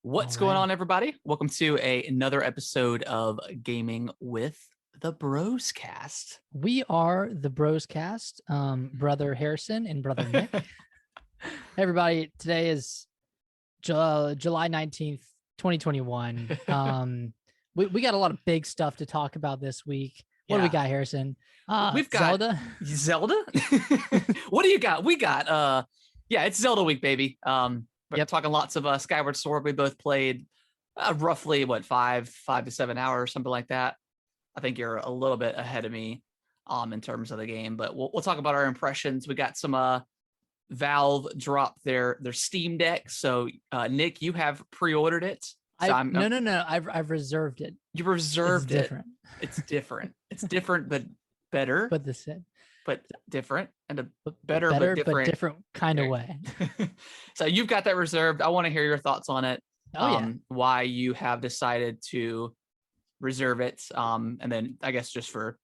What's All going right. on, everybody? Welcome to another episode of Gaming with the Bros Cast. We are the Bros Cast, brother Harrison and brother Nick. Hey, everybody, today is July 19th, 2021. We got a lot of big stuff to talk about this week. What do we got, Harrison? We've got Zelda. Zelda? What do you got? We got it's Zelda week, baby. We're talking lots of Skyward Sword. We both played roughly 5 to 7 hours, something like that. I think you're a little bit ahead of me in terms of the game, but we'll talk about our impressions. We got some Valve dropped their Steam Deck. So Nick, you have pre-ordered it. So No. I've reserved it. You reserved it. Different. It's different. It's different, but better. But the same. But different and a better but different kind of way. So you've got that reserved. I want to hear your thoughts on it. Why you have decided to reserve it. And then I guess just for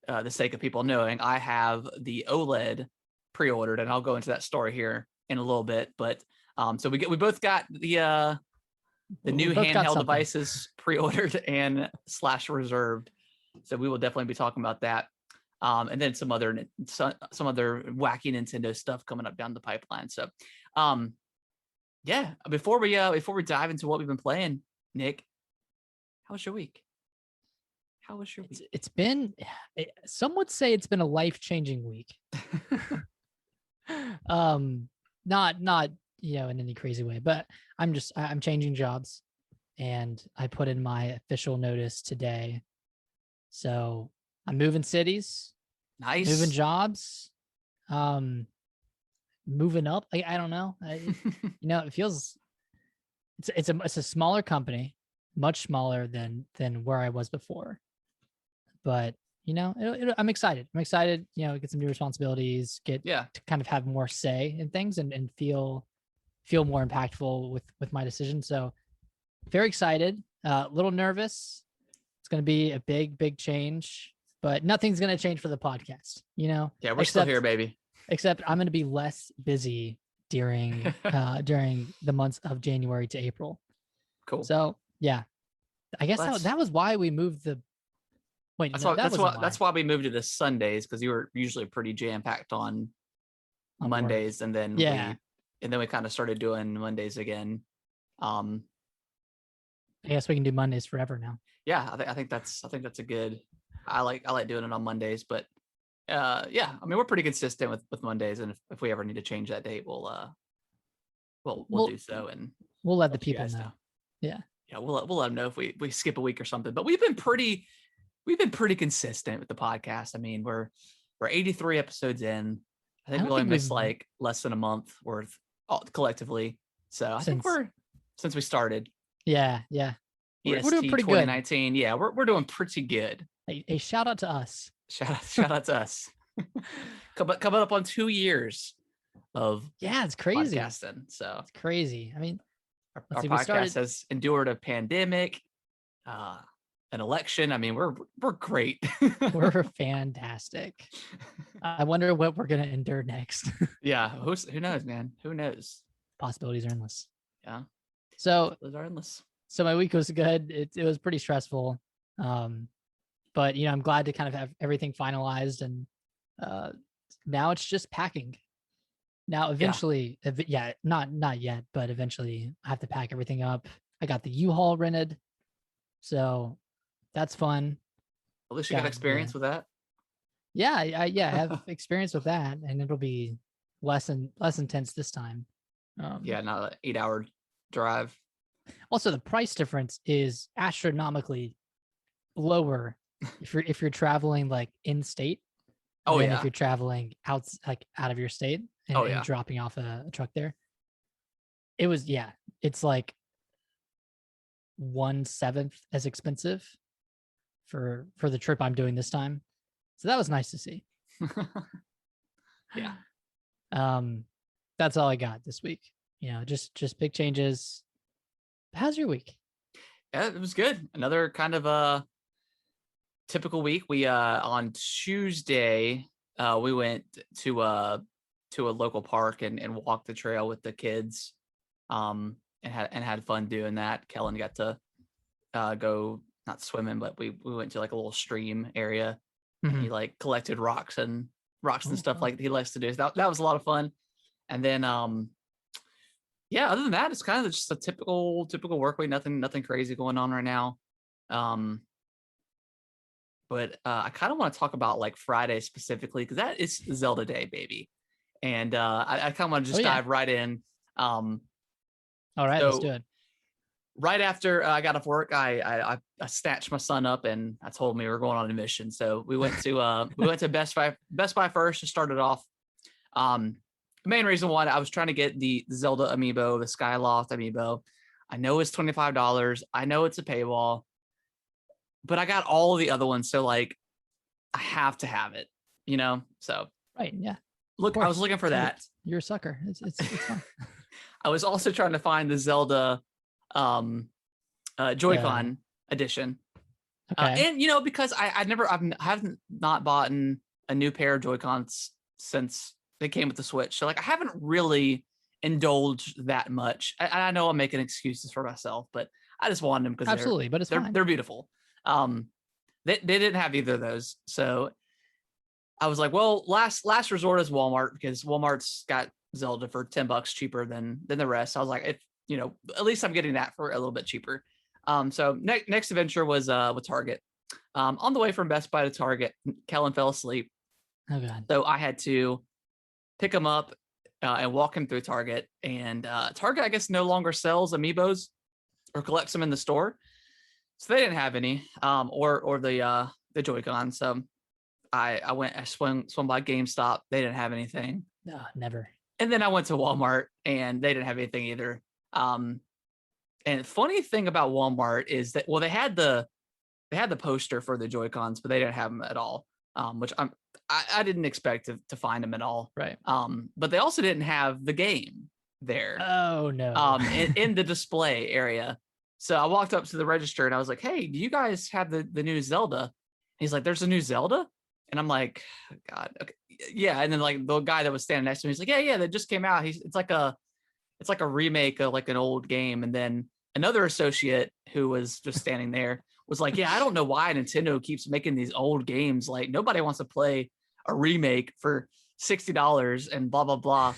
the sake of people knowing, I have the OLED pre-ordered, and I'll go into that story here in a little bit. But so we both got the new handheld devices pre-ordered and / reserved. So we will definitely be talking about that. And then some other wacky Nintendo stuff coming up down the pipeline. So, before we dive into what we've been playing, Nick, how was your week? It's been, some would say it's been a life-changing week. Not in any crazy way, but I'm changing jobs, and I put in my official notice today. So I'm moving cities, moving jobs, moving up. I don't know. It feels it's a smaller company, much smaller than where I was before. But I'm excited. Get some new responsibilities, to kind of have more say in things, and feel more impactful with my decision. So very excited. A little nervous. It's going to be a big change, but nothing's going to change for the podcast, Yeah, we're still here, baby. Except I'm going to be less busy during the months of January to April. Cool. So yeah, I guess that was why we moved the. Wait, that's why we moved to the Sundays, because you were usually pretty jam packed on Mondays, and then we kind of started doing Mondays again. I guess we can do Mondays forever now. Yeah, I think that's a good. I like doing it on Mondays, but we're pretty consistent with Mondays, and if we ever need to change that date, we'll do so, and we'll let the people know. Yeah, we'll let them know if we skip a week or something. But we've been pretty consistent with the podcast. I mean, we're 83 episodes in. I think we only missed like less than a month worth collectively. So I think since we started. Yeah. We're doing pretty 2019. Good. Yeah, we're doing pretty good. A shout out to us. Shout out to us. Coming up on 2 years of it's crazy podcasting. So it's crazy. I mean, our podcast has endured a pandemic, an election. I mean, we're great. We're fantastic. I wonder what we're gonna endure next. Yeah, who knows, man? Who knows? Possibilities are endless. Yeah. So those are endless. So my week was good. It was pretty stressful, but I'm glad to kind of have everything finalized, and now it's just packing. Now eventually, not yet, but eventually I have to pack everything up. I got the U-Haul rented, so that's fun. At least you got experience with that. Yeah, I have experience with that, and it'll be less intense this time. Not an 8-hour drive. Also, the price difference is astronomically lower if you're traveling like in state. If you're traveling out of your state and dropping off a truck there. It's like 1/7 as expensive for the trip I'm doing this time. So that was nice to see. Yeah. That's all I got this week. Just big changes. How's your week? Yeah, it was good. Another kind of a typical week. We on Tuesday we went to a local park and walked the trail with the kids. had fun doing that. Kellen got to go, not swimming, but we went to like a little stream area, and he like collected rocks and stuff like he likes to do. So that was a lot of fun. And then yeah, other than that, it's kind of just a typical work week. Nothing crazy going on right now. But I kind of want to talk about like Friday specifically, because that is Zelda Day, baby. And I kind of want to just dive right in. All right, let's do it. Right after I got off work, I snatched my son up and I told him we were going on a mission. So we went to Best Buy first to start it off. The main reason why I was trying to get the Zelda amiibo, the Skyloft amiibo. I know it's $25. I know it's a paywall, but I got all of the other ones. So like, I have to have it, So right, yeah. Look, I was looking for that. You're a sucker. It's fun. I was also trying to find the Zelda Joy-Con edition. Okay. And because I haven't not bought a new pair of Joy-Cons since they came with the Switch. So like I haven't really indulged that much. I know I'm making excuses for myself, but I just wanted them because absolutely, but they're beautiful. They didn't have either of those. So I was like, well, last resort is Walmart, because Walmart's got Zelda for $10 cheaper than the rest. So I was like, if at least I'm getting that for a little bit cheaper. So next adventure was with Target. On the way from Best Buy to Target, Kellen fell asleep. Oh God. So I had to pick him up and walk him through Target. And Target, I guess, no longer sells amiibos or collects them in the store. So they didn't have any, or the Joy-Con. So I swung by GameStop. They didn't have anything. No, never. And then I went to Walmart and they didn't have anything either. And funny thing about Walmart is that, well, they had the poster for the Joy-Cons, but they didn't have them at all. Which I didn't expect to find them at all. Right. But they also didn't have the game there. Oh no. In the display area. So I walked up to the register and I was like, "Hey, do you guys have the new Zelda?" And he's like, "There's a new Zelda?" And I'm like, "God, okay. Yeah." And then like the guy that was standing next to me, he's like, "Yeah, that just came out." It's like a remake of like an old game. And then another associate who was just standing there was like, "Yeah, I don't know why Nintendo keeps making these old games. Like nobody wants to play a remake for $60 and blah blah blah."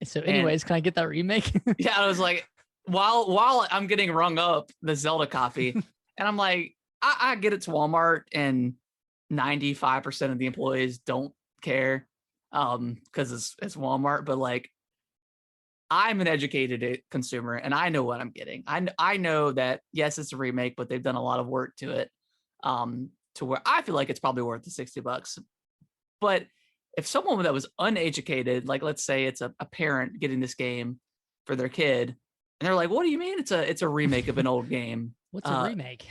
So, anyways, can I get that remake? Yeah, I was like, while I'm getting rung up the Zelda copy, and I'm like, I get it to Walmart, and 95% of the employees don't care, because it's Walmart. But like, I'm an educated consumer and I know what I'm getting. I know that, yes, it's a remake, but they've done a lot of work to it, to where I feel like it's probably worth the $60. But if someone that was uneducated, like let's say it's a parent getting this game for their kid, and they're like, "What do you mean it's a remake of an old game?" What's a remake?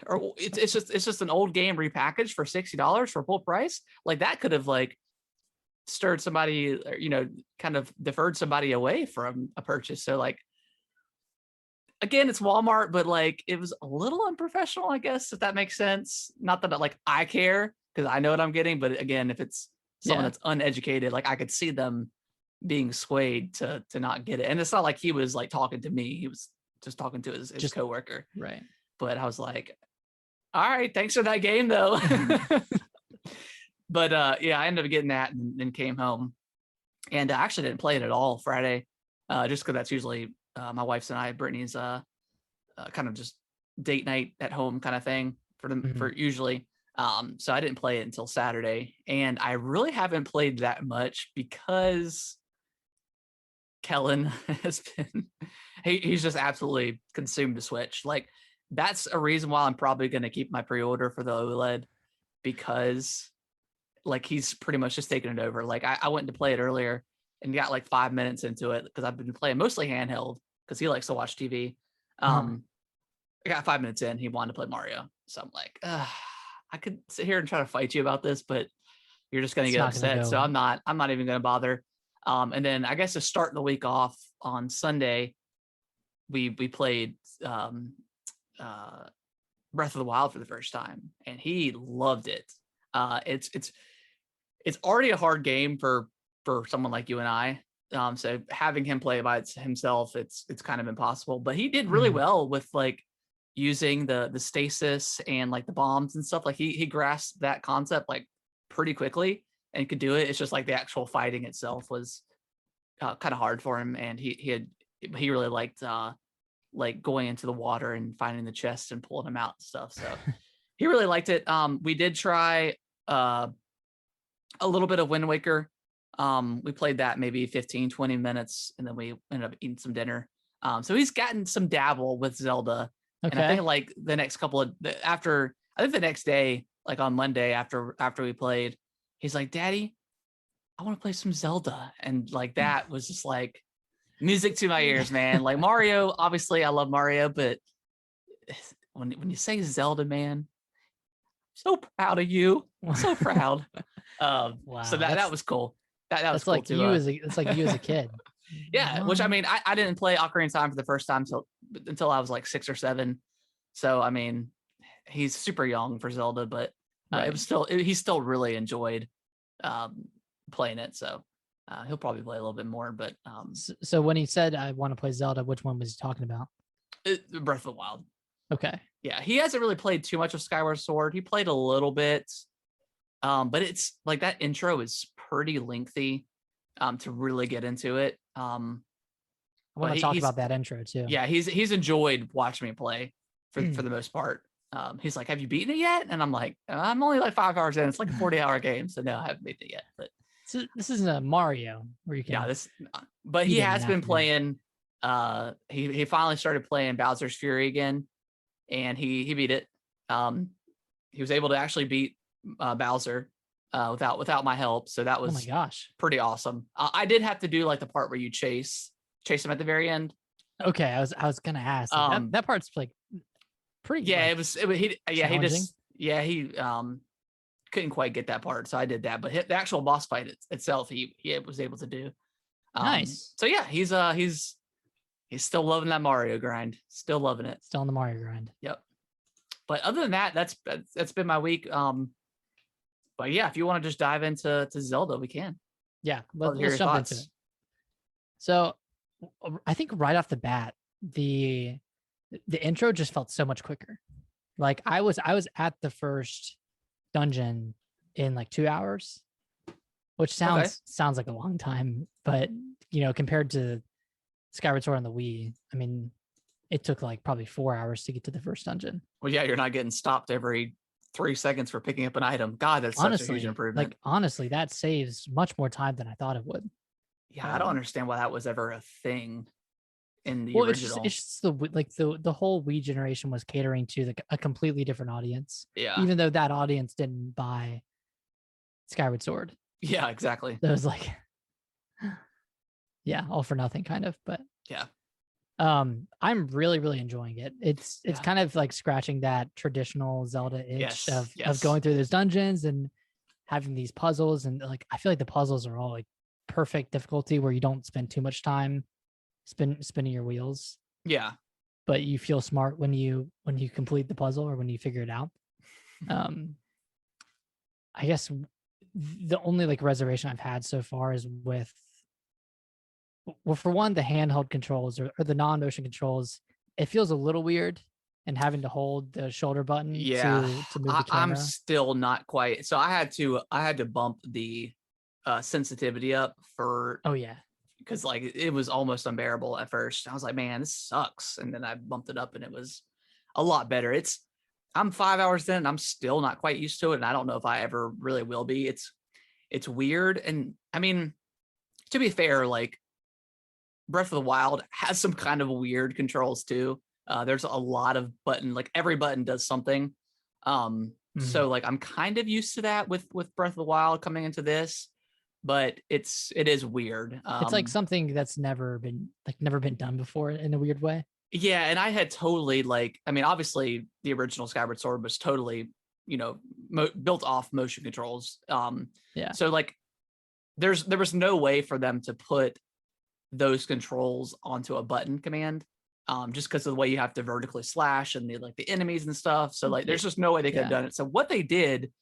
Or it's just an old game repackaged for $60 for full price. Like that could have like stirred somebody, kind of deferred somebody away from a purchase. So like, again, it's Walmart, but like it was a little unprofessional, I guess, if that makes sense. Not that I care, because I know what I'm getting, but again, if it's someone that's uneducated, like I could see them being swayed to not get it. And it's not like he was like talking to me, he was just talking to his coworker. Right. But I was like, all right, thanks for that game though. But yeah, I ended up getting that and then came home, and I actually didn't play it at all Friday, just because that's usually my wife's and Brittany's kind of just date night at home kind of thing for them, for usually. So I didn't play it until Saturday, and I really haven't played that much because Kellen has been he's just absolutely consumed the Switch. Like that's a reason why I'm probably going to keep my pre-order for the OLED, because like he's pretty much just taking it over. Like I went to play it earlier and got like 5 minutes into it, because I've been playing mostly handheld because he likes to watch TV. I got 5 minutes in, he wanted to play Mario. So I'm like, I could sit here and try to fight you about this, but you're just going to get upset. So I'm not even going to bother. And then I guess to start the week off on Sunday, we played Breath of the Wild for the first time, and he loved it. It's already a hard game for someone like you and I. So having him play by himself, it's kind of impossible. But he did really well with like using the stasis and like the bombs and stuff. Like he grasped that concept like pretty quickly and could do it. It's just like the actual fighting itself was kind of hard for him, and he really liked like going into the water and finding the chest and pulling them out and stuff. So he really liked it. We did try a little bit of Wind Waker. We played that maybe 15-20 minutes, and then we ended up eating some dinner. So he's gotten some dabble with Zelda. Okay. And I think like the next couple of I think the next day, like on Monday after we played, he's like, Daddy, I want to play some Zelda. And like that was just like music to my ears, man. Like Mario, obviously I love Mario, but when you say Zelda, man, so proud of you. So proud. Wow. So that was cool. That was cool like too. It's like you as a kid. Yeah, which I mean, I didn't play Ocarina of Time for the first time until I was like 6 or 7. So I mean, he's super young for Zelda, but it was he still really enjoyed playing it. So he'll probably play a little bit more. But so when he said I want to play Zelda, which one was he talking about? Breath of the Wild. Okay. Yeah, he hasn't really played too much of Skyward Sword. He played a little bit, but it's like that intro is pretty lengthy to really get into it. I want to talk about that intro too. Yeah, he's enjoyed watching me play for the most part. He's like, have you beaten it yet? And I'm like, I'm only like 5 hours in. It's like a 40-hour game, so no, I haven't beaten it yet. But so this isn't a Mario where you can. Yeah, but he has been playing. He finally started playing Bowser's Fury again, and he beat it. He was able to actually beat Bowser without my help, so that was, oh my gosh, pretty awesome. I did have to do like the part where you chase him at the very end. Okay, I was gonna ask that part's like pretty. Yeah, like, he couldn't quite get that part, so I did that. But the actual boss fight itself, he was able to do. Nice. So yeah, he's still loving that Mario grind. Still loving it. Still on the Mario grind. Yep. But other than that, that's been my week. But yeah, if you want to just dive into Zelda, we can. Yeah, let's jump into it. So I think right off the bat, the intro just felt so much quicker. Like I was at the first dungeon in like 2 hours, which sounds like a long time, but compared to Skyward Sword on the Wii, I mean, it took like probably 4 hours to get to the first dungeon. Well, yeah, you're not getting stopped every 3 seconds for picking up an item. God, that's such a huge improvement. Like honestly, that saves much more time than I thought it would. Yeah, I don't understand why that was ever a thing in the original. It's just the whole Wii generation was catering to a completely different audience. Yeah. Even though that audience didn't buy Skyward Sword. Yeah, exactly. It was like, yeah, all for nothing kind of, but yeah. I'm really, really enjoying it. It's kind of like scratching that traditional Zelda itch of going through those dungeons and having these puzzles. And like, I feel like the puzzles are all like perfect difficulty where you don't spend too much time spinning your wheels. Yeah. But you feel smart when you complete the puzzle or when you figure it out. I guess the only like reservation I've had so far is with, well, for one, the handheld controls or the non-motion controls. It feels a little weird, and having to hold the shoulder button to move the camera. I'm still not quite. So I had to bump the sensitivity up for. Oh yeah. Because like it was almost unbearable at first. I was like, man, this sucks. And then I bumped it up and it was a lot better. I'm 5 hours in and I'm still not quite used to it. And I don't know if I ever really will be. It's weird. And I mean, to be fair, like Breath of the Wild has some kind of weird controls too. There's a lot of like every button does something. So like I'm kind of used to that with Breath of the Wild coming into this. But it is weird. It's like something that's never been done before in a weird way. Yeah, and I had totally obviously the original Skyward Sword was totally, built off motion controls. Yeah. So like, there was no way for them to put those controls onto a button command, just because of the way you have to vertically slash and the enemies and stuff. So like, there's just no way they could have done it. So what they did,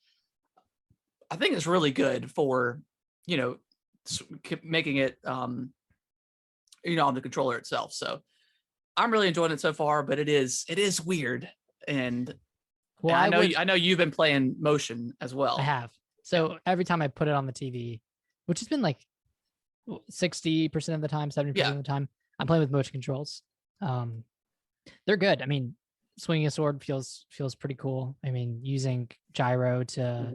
I think, is really good for making it you know, on the controller itself. So I'm really enjoying it so far, but it is weird. And, Well, and I know you've been playing motion as well. I have. So every time I put it on the TV, which has been like 60% of the time, 70% of the time, I'm playing with motion controls. They're good. I mean, swinging a sword feels pretty cool. I mean, using gyro to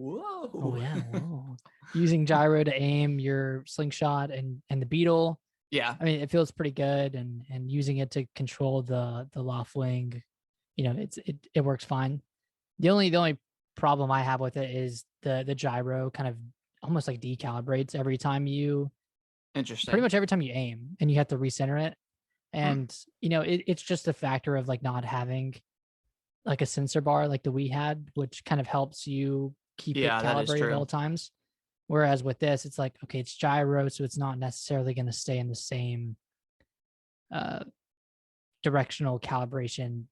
using gyro to aim your slingshot and the beetle. Yeah. I mean, it feels pretty good, and using it to control the Loftwing, you know, it works fine. The only problem I have with it is the gyro kind of almost like decalibrates every time you pretty much every time you aim, and you have to recenter it. And you know, it's just a factor of like not having like a sensor bar like the Wii had, which kind of helps you keep it calibrated at all times. Whereas with this, it's like, okay, it's gyro, so it's not necessarily going to stay in the same directional calibration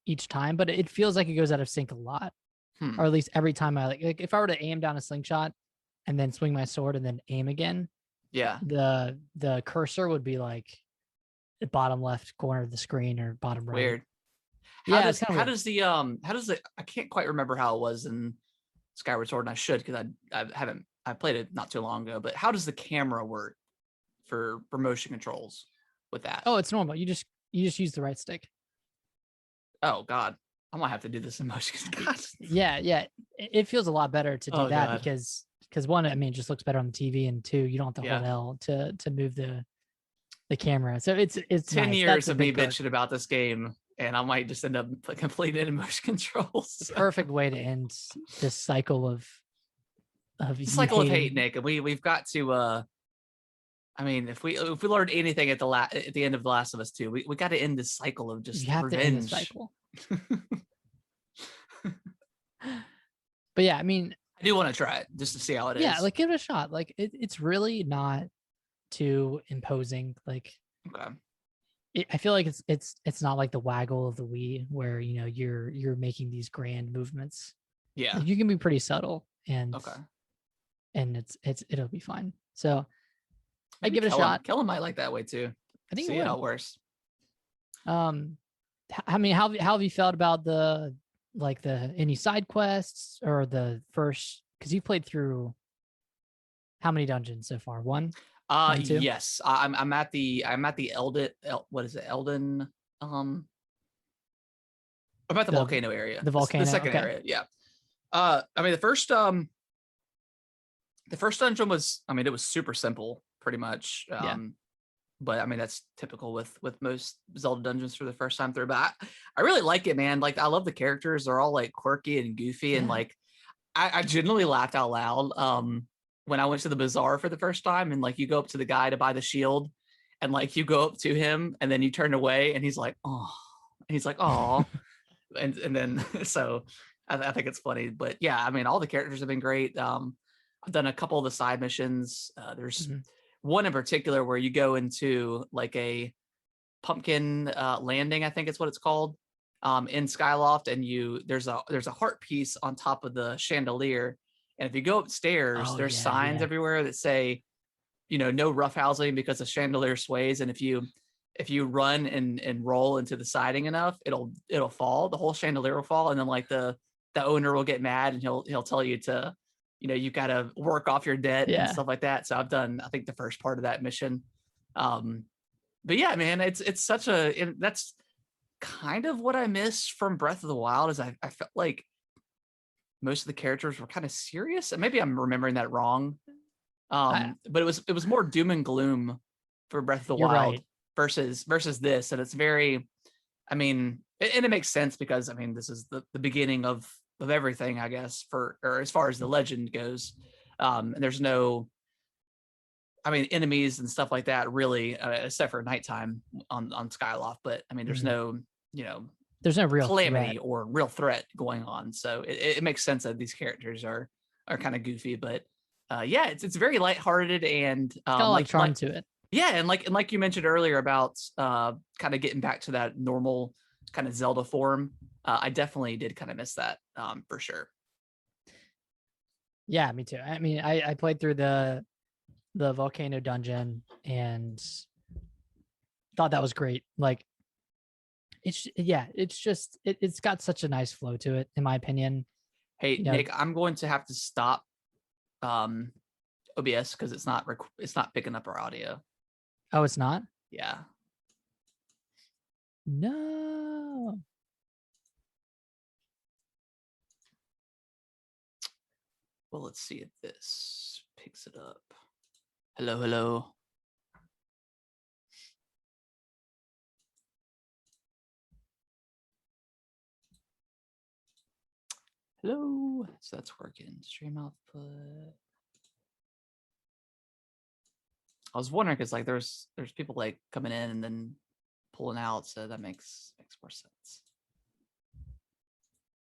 each time, but it feels like it goes out of sync a lot. Or at least every time I like if I were to aim down a slingshot and then swing my sword and then aim again, the cursor would be like the bottom left corner of the screen or bottom right. Weird. How does the I can't quite remember how it was in Skyward Sword, and I should, because I played it not too long ago, but how does the camera work for motion controls with that? Oh, it's normal. You just use the right stick. Oh God, I might have to do this in motion. Yeah. It feels a lot better to do that because one, I mean, it just looks better on the TV, and two, you don't have to hold L to move the camera. So it's 10 years of me bitching about this game, and I might just end up completing it in motion controls. The perfect way to end this cycle of hate, Nick. And we've got to I mean, if we learned anything at the end of The Last of Us 2, we got to end this cycle of just revenge. To end the cycle. But yeah, I mean, I do want to try it just to see how it is. Yeah, like give it a shot. Like it's really not too imposing. Like, okay. I feel like it's not like the waggle of the Wii where, you know, you're making these grand movements. Yeah, like, you can be pretty subtle, and it'll be fine. So I give it a shot. Kellen might like that way too. I think see how it works. I mean, how have you felt about any side quests or the first? Because you played through how many dungeons so far? One. Two? Yes, I'm at the Elden. What is it? Elden. I'm at the volcano area. The volcano. The second area. Yeah. I mean, the first dungeon was, I mean, it was super simple, pretty much. But I mean, that's typical with most Zelda dungeons for the first time through. But I really like it, man. Like, I love the characters. They're all like quirky and goofy, and like I genuinely laughed out loud. When I went to the bazaar for the first time, and like you go up to the guy to buy the shield, and like you go up to him and then you turn away and he's like, oh, and he's like, oh, and then so I think it's funny. But yeah, I mean, all the characters have been great. I've done a couple of the side missions. There's one in particular where you go into like a pumpkin landing, I think it's what it's called, in Skyloft, and there's a heart piece on top of the chandelier. And if you go upstairs, there's signs everywhere that say, you know, no roughhousing because the chandelier sways. And if you run and roll into the siding enough, it'll fall. The whole chandelier will fall. And then like the owner will get mad, and he'll tell you to, you know, you got to work off your debt and stuff like that. So I've done, I think, the first part of that mission. But yeah, man, that's kind of what I miss from Breath of the Wild, is I felt like most of the characters were kind of serious, and maybe I'm remembering that wrong. But it was more doom and gloom for Breath of the Wild versus this. And it's very, I mean, and it makes sense because, I mean, this is the beginning of everything, I guess, or as far as the legend goes. And there's no, I mean, enemies and stuff like that really, except for nighttime on Skyloft. But I mean, there's no, you know, there's no real calamity or real threat going on. So it makes sense that these characters are kind of goofy, but yeah, it's very lighthearted, and it's got a lot of charm to it. Yeah, and like you mentioned earlier about kind of getting back to that normal kind of Zelda form. I definitely did kind of miss that for sure. Yeah, me too. I mean, I played through the the volcano dungeon and thought that was great. Like it's got such a nice flow to it, in my opinion. Hey, Nick, I'm going to have to stop OBS because it's not picking up our audio. Oh, it's not? Yeah. No. Well, let's see if this picks it up. Hello. Hello. So that's working. Stream output. I was wondering because like there's people like coming in and then pulling out, so that makes more sense.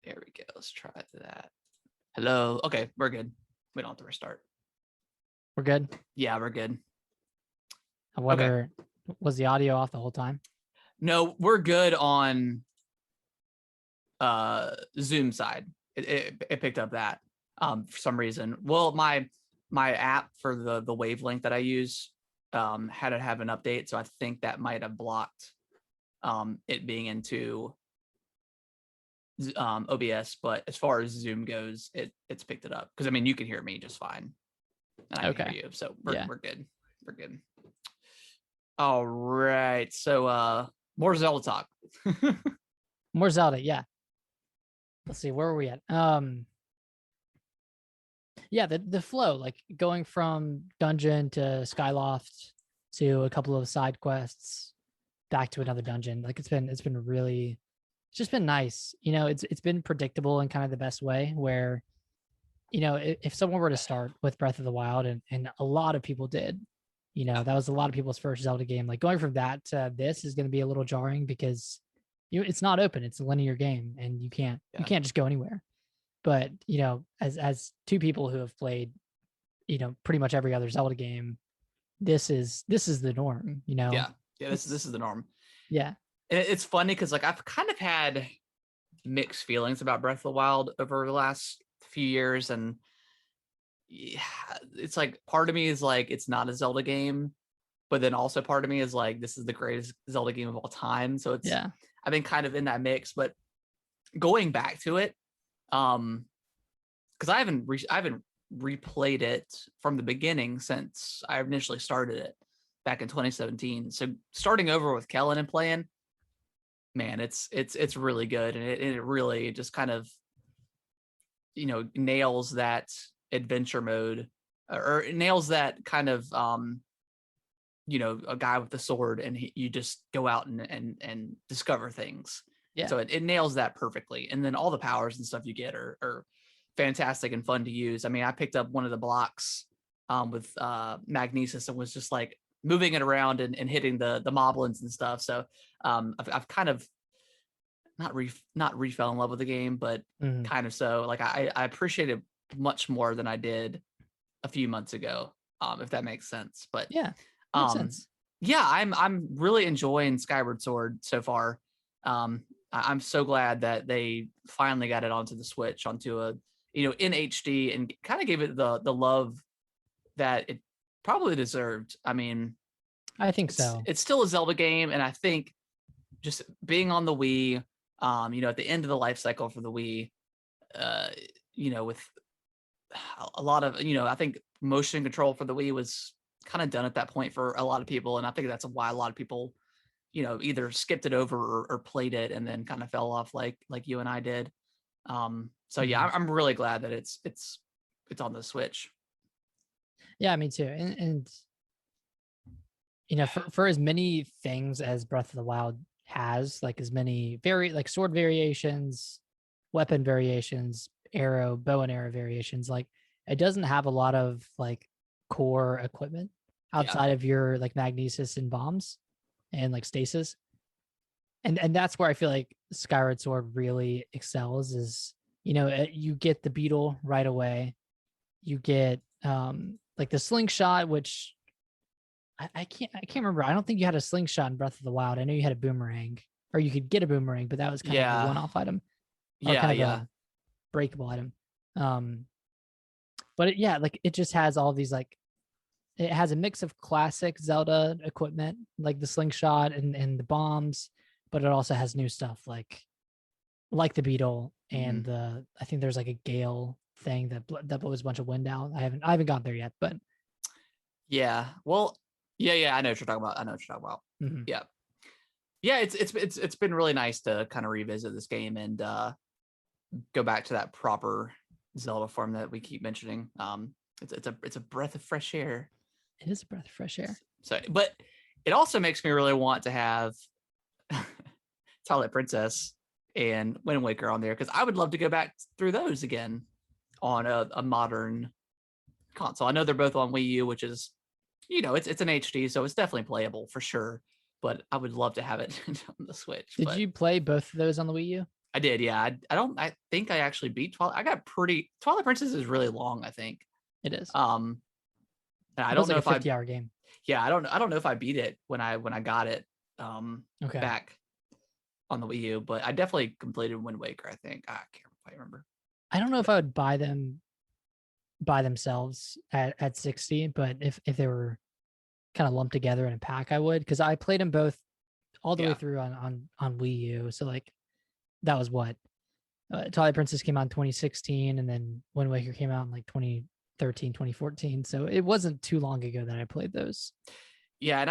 There we go. Let's try that. Hello. Okay, we're good. We don't have to restart. We're good? Yeah, we're good. I wonder, was the audio off the whole time? No, we're good on Zoom side. It picked up that for some reason. Well, my app for the wavelength that I use had to have an update, so I think that might have blocked it being into OBS. But as far as Zoom goes, it's picked it up because I mean you can hear me just fine, and I can hear you, so we're good. We're good. All right, so more Zelda talk. More Zelda, yeah. Let's see, where were we at? Yeah, the flow, like going from dungeon to Skyloft to a couple of side quests, back to another dungeon. Like it's been really, it's just been nice. It's been predictable in kind of the best way where, if someone were to start with Breath of the Wild, and a lot of people did, that was a lot of people's first Zelda game. Like going from that to this is going to be a little jarring because it's not open. It's a linear game and you can't just go anywhere. But, as two people who have played, pretty much every other Zelda game, this is the norm, Yeah. This is the norm. Yeah. And it's funny because like I've kind of had mixed feelings about Breath of the Wild over the last few years, and yeah, it's like part of me is like it's not a Zelda game, but then also part of me is like this is the greatest Zelda game of all time. So it's I've been kind of in that mix, but going back to it, because I haven't replayed it from the beginning since I initially started it back in 2017. So starting over with Kellen and playing, man, it's really good, and it really just kind of nails that adventure mode, or nails that kind of a guy with the sword, and you just go out and discover things. Yeah. So it nails that perfectly, and then all the powers and stuff you get are fantastic and fun to use. I mean, I picked up one of the blocks with magnesis and was just like moving it around and hitting the moblins and stuff. So I've kind of not fell in love with the game, but kind of so. Like I appreciate it much more than I did a few months ago, if that makes sense. But yeah, makes sense. Yeah, I'm really enjoying Skyward Sword so far. I'm so glad that they finally got it onto the Switch, onto a in HD, and kind of gave it the love that it probably deserved. I mean, I think so. It's still a Zelda game, and I think just being on the Wii, at the end of the life cycle for the Wii, with a lot of, I think motion control for the Wii was kind of done at that point for a lot of people, and I think that's why a lot of people, either skipped it over or played it and then kind of fell off like you and I did. So yeah, I'm really glad that it's on the Switch. Yeah, me too. And for as many things as Breath of the Wild has, like as many like sword variations, weapon variations, bow and arrow variations, like it doesn't have a lot of like core equipment outside of your like magnesis and bombs and like stasis. And that's where I feel like Skyward Sword really excels is, you get the beetle right away. You get like the slingshot, which I can't remember. I don't think you had a slingshot in Breath of the Wild. I know you had a boomerang, or you could get a boomerang, but that was kind of a one-off item. Or kind of a breakable item. But it just has all these like it has a mix of classic Zelda equipment, like the slingshot and the bombs, but it also has new stuff like the beetle and the I think there's like a gale thing that blows a bunch of wind out. I haven't got there yet, but yeah. Well, yeah. I know what you're talking about. mm-hmm. Yeah. Yeah, it's been really nice to kind of revisit this game and go back to that proper Zelda form that we keep mentioning. It's a breath of fresh air. It is a breath of fresh air. So, but it also makes me really want to have Twilight Princess and Wind Waker on there because I would love to go back through those again on a modern console. I know they're both on Wii U, which is, it's an HD, so it's definitely playable for sure. But I would love to have it on the Switch. Did you play both of those on the Wii U? I did, yeah. I think I actually beat Twilight. Twilight Princess is really long, I think. It is. And I don't know if a 50-hour game. Yeah, I don't know if I beat it when I got it back on the Wii U, but I definitely completed Wind Waker, I think. I can't quite remember. I don't know if I would buy them by themselves at 60, but if they were kind of lumped together in a pack, I would, because I played them both all the way through on Wii U. So like that was what Twilight Princess came out in 2016, and then Wind Waker came out in like 2013, 2014. So it wasn't too long ago that I played those. Yeah, and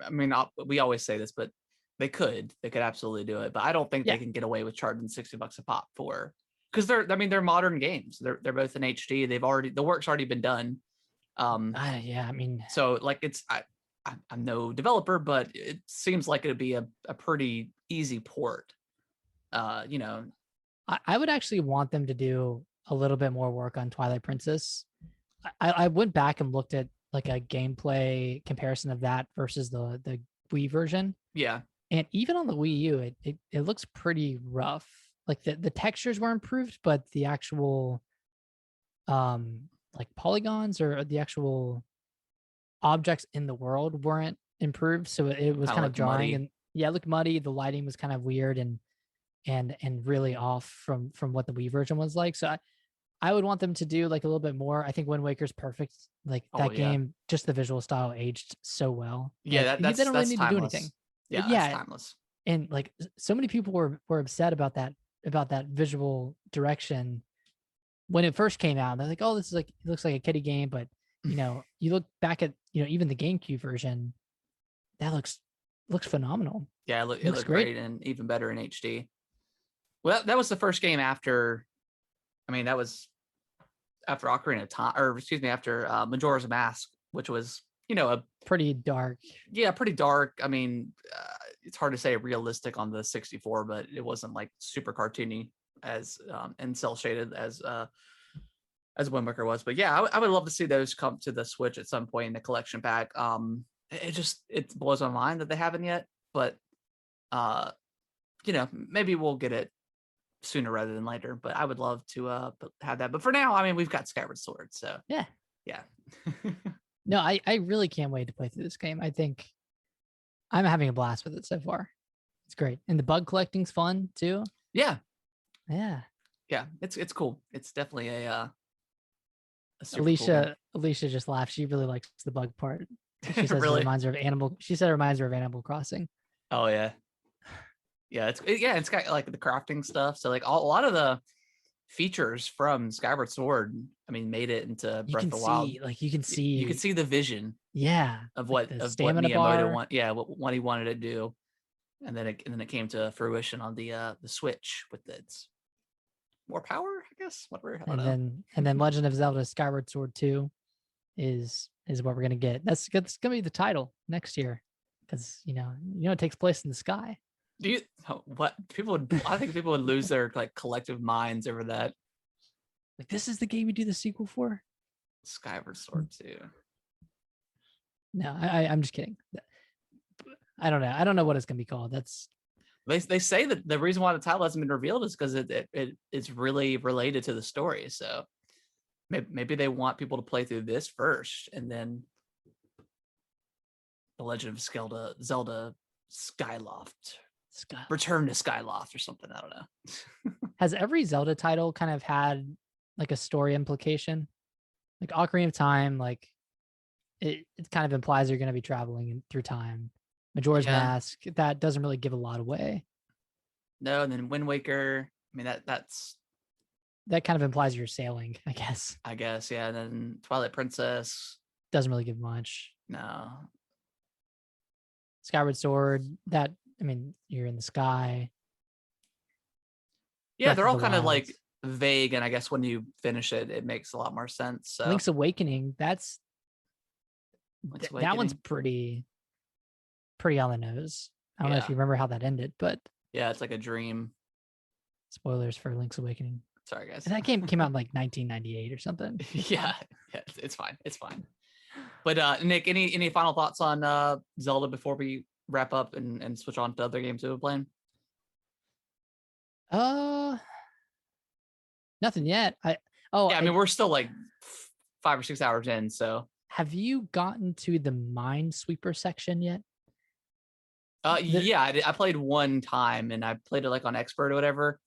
I mean, we always say this, but they could absolutely do it, but I don't think they can get away with charging $60 a pop because they're modern games. They're both in HD. The work's already been done. I mean, so like I'm no developer, but it seems like it'd be a pretty easy port. I would actually want them to do a little bit more work on Twilight Princess. I went back and looked at like a gameplay comparison of that versus the Wii version. Yeah. And even on the Wii U, it looks pretty rough. Like the textures were improved, but the actual like polygons or the actual objects in the world weren't improved. So it was kind of jarring muddy. And it looked muddy. The lighting was kind of weird and really off from what the Wii version was like. So I would want them to do like a little bit more. I think Wind Waker's perfect. Like that game, just the visual style aged so well. Yeah, like, they don't really need to do anything. Yeah, that's timeless. And like so many people were upset about that visual direction when it first came out. They're like, oh, this is like, it looks like a kiddie game, but you look back at even the GameCube version, that looks phenomenal. Yeah, it looks great and even better in HD. Well, that was the first game after. I mean, that was after Ocarina of Time, or excuse me, after Majora's Mask, which was a pretty dark. Yeah, pretty dark. I mean, it's hard to say realistic on the 64, but it wasn't like super cartoony as and cell shaded as Wind Waker was. But yeah, I would love to see those come to the Switch at some point in the collection pack. It blows my mind that they haven't yet, but maybe we'll get it sooner rather than later. But I would love to have that. But for now, I mean, we've got Skyward Sword, so yeah. No, I really can't wait to play through this game. I think I'm having a blast with it so far. It's great, and the bug collecting's fun too. Yeah. It's cool. It's definitely a Alicia just laughed. She really likes the bug part. She says really? It reminds her of Animal. She said it reminds her of Animal Crossing. Oh yeah. Yeah, it's got like the crafting stuff. So like a lot of the features from Skyward Sword, I mean, made it into Breath of the Wild. Like you can see the vision. Yeah. Of what Miyamoto what he wanted to do, and then it came to fruition on the Switch with its more power, I guess. And then Legend of Zelda Skyward Sword 2 is what we're gonna get. That's gonna be the title next year, because it takes place in the sky. I think people would lose their like collective minds over that. Like, this is the game you do the sequel for? Skyward Sword 2. No, I'm just kidding. I don't know. I don't know what it's gonna be called. They say that the reason why the title hasn't been revealed is because it's really related to the story. So maybe they want people to play through this first, and then The Legend of Zelda Skyloft. Return to Skyloft or something. I don't know. Has every Zelda title kind of had like a story implication? Like Ocarina of Time, like it kind of implies you're going to be traveling through time. Majora's Mask, that doesn't really give a lot away. No, and then Wind Waker. I mean that kind of implies you're sailing, I guess. Yeah. And then Twilight Princess doesn't really give much. No. Skyward Sword, that, I mean, you're in the sky. Yeah, Breath they're all kind of like vague, and I guess when you finish it, it makes a lot more sense. So Link's Awakening, that one's pretty on the nose. I don't know if you remember how that ended, but yeah, it's like a dream. Spoilers for Link's Awakening. Sorry, guys. And that game came out in like 1998 or something. yeah, it's fine. It's fine. But Nick, any final thoughts on Zelda before we wrap up and switch on to other games we've been playing? Nothing yet. I mean, we're still like 5 or 6 hours in. So have you gotten to the Minesweeper section yet? Yeah, I played one time, and I played it like on expert or whatever,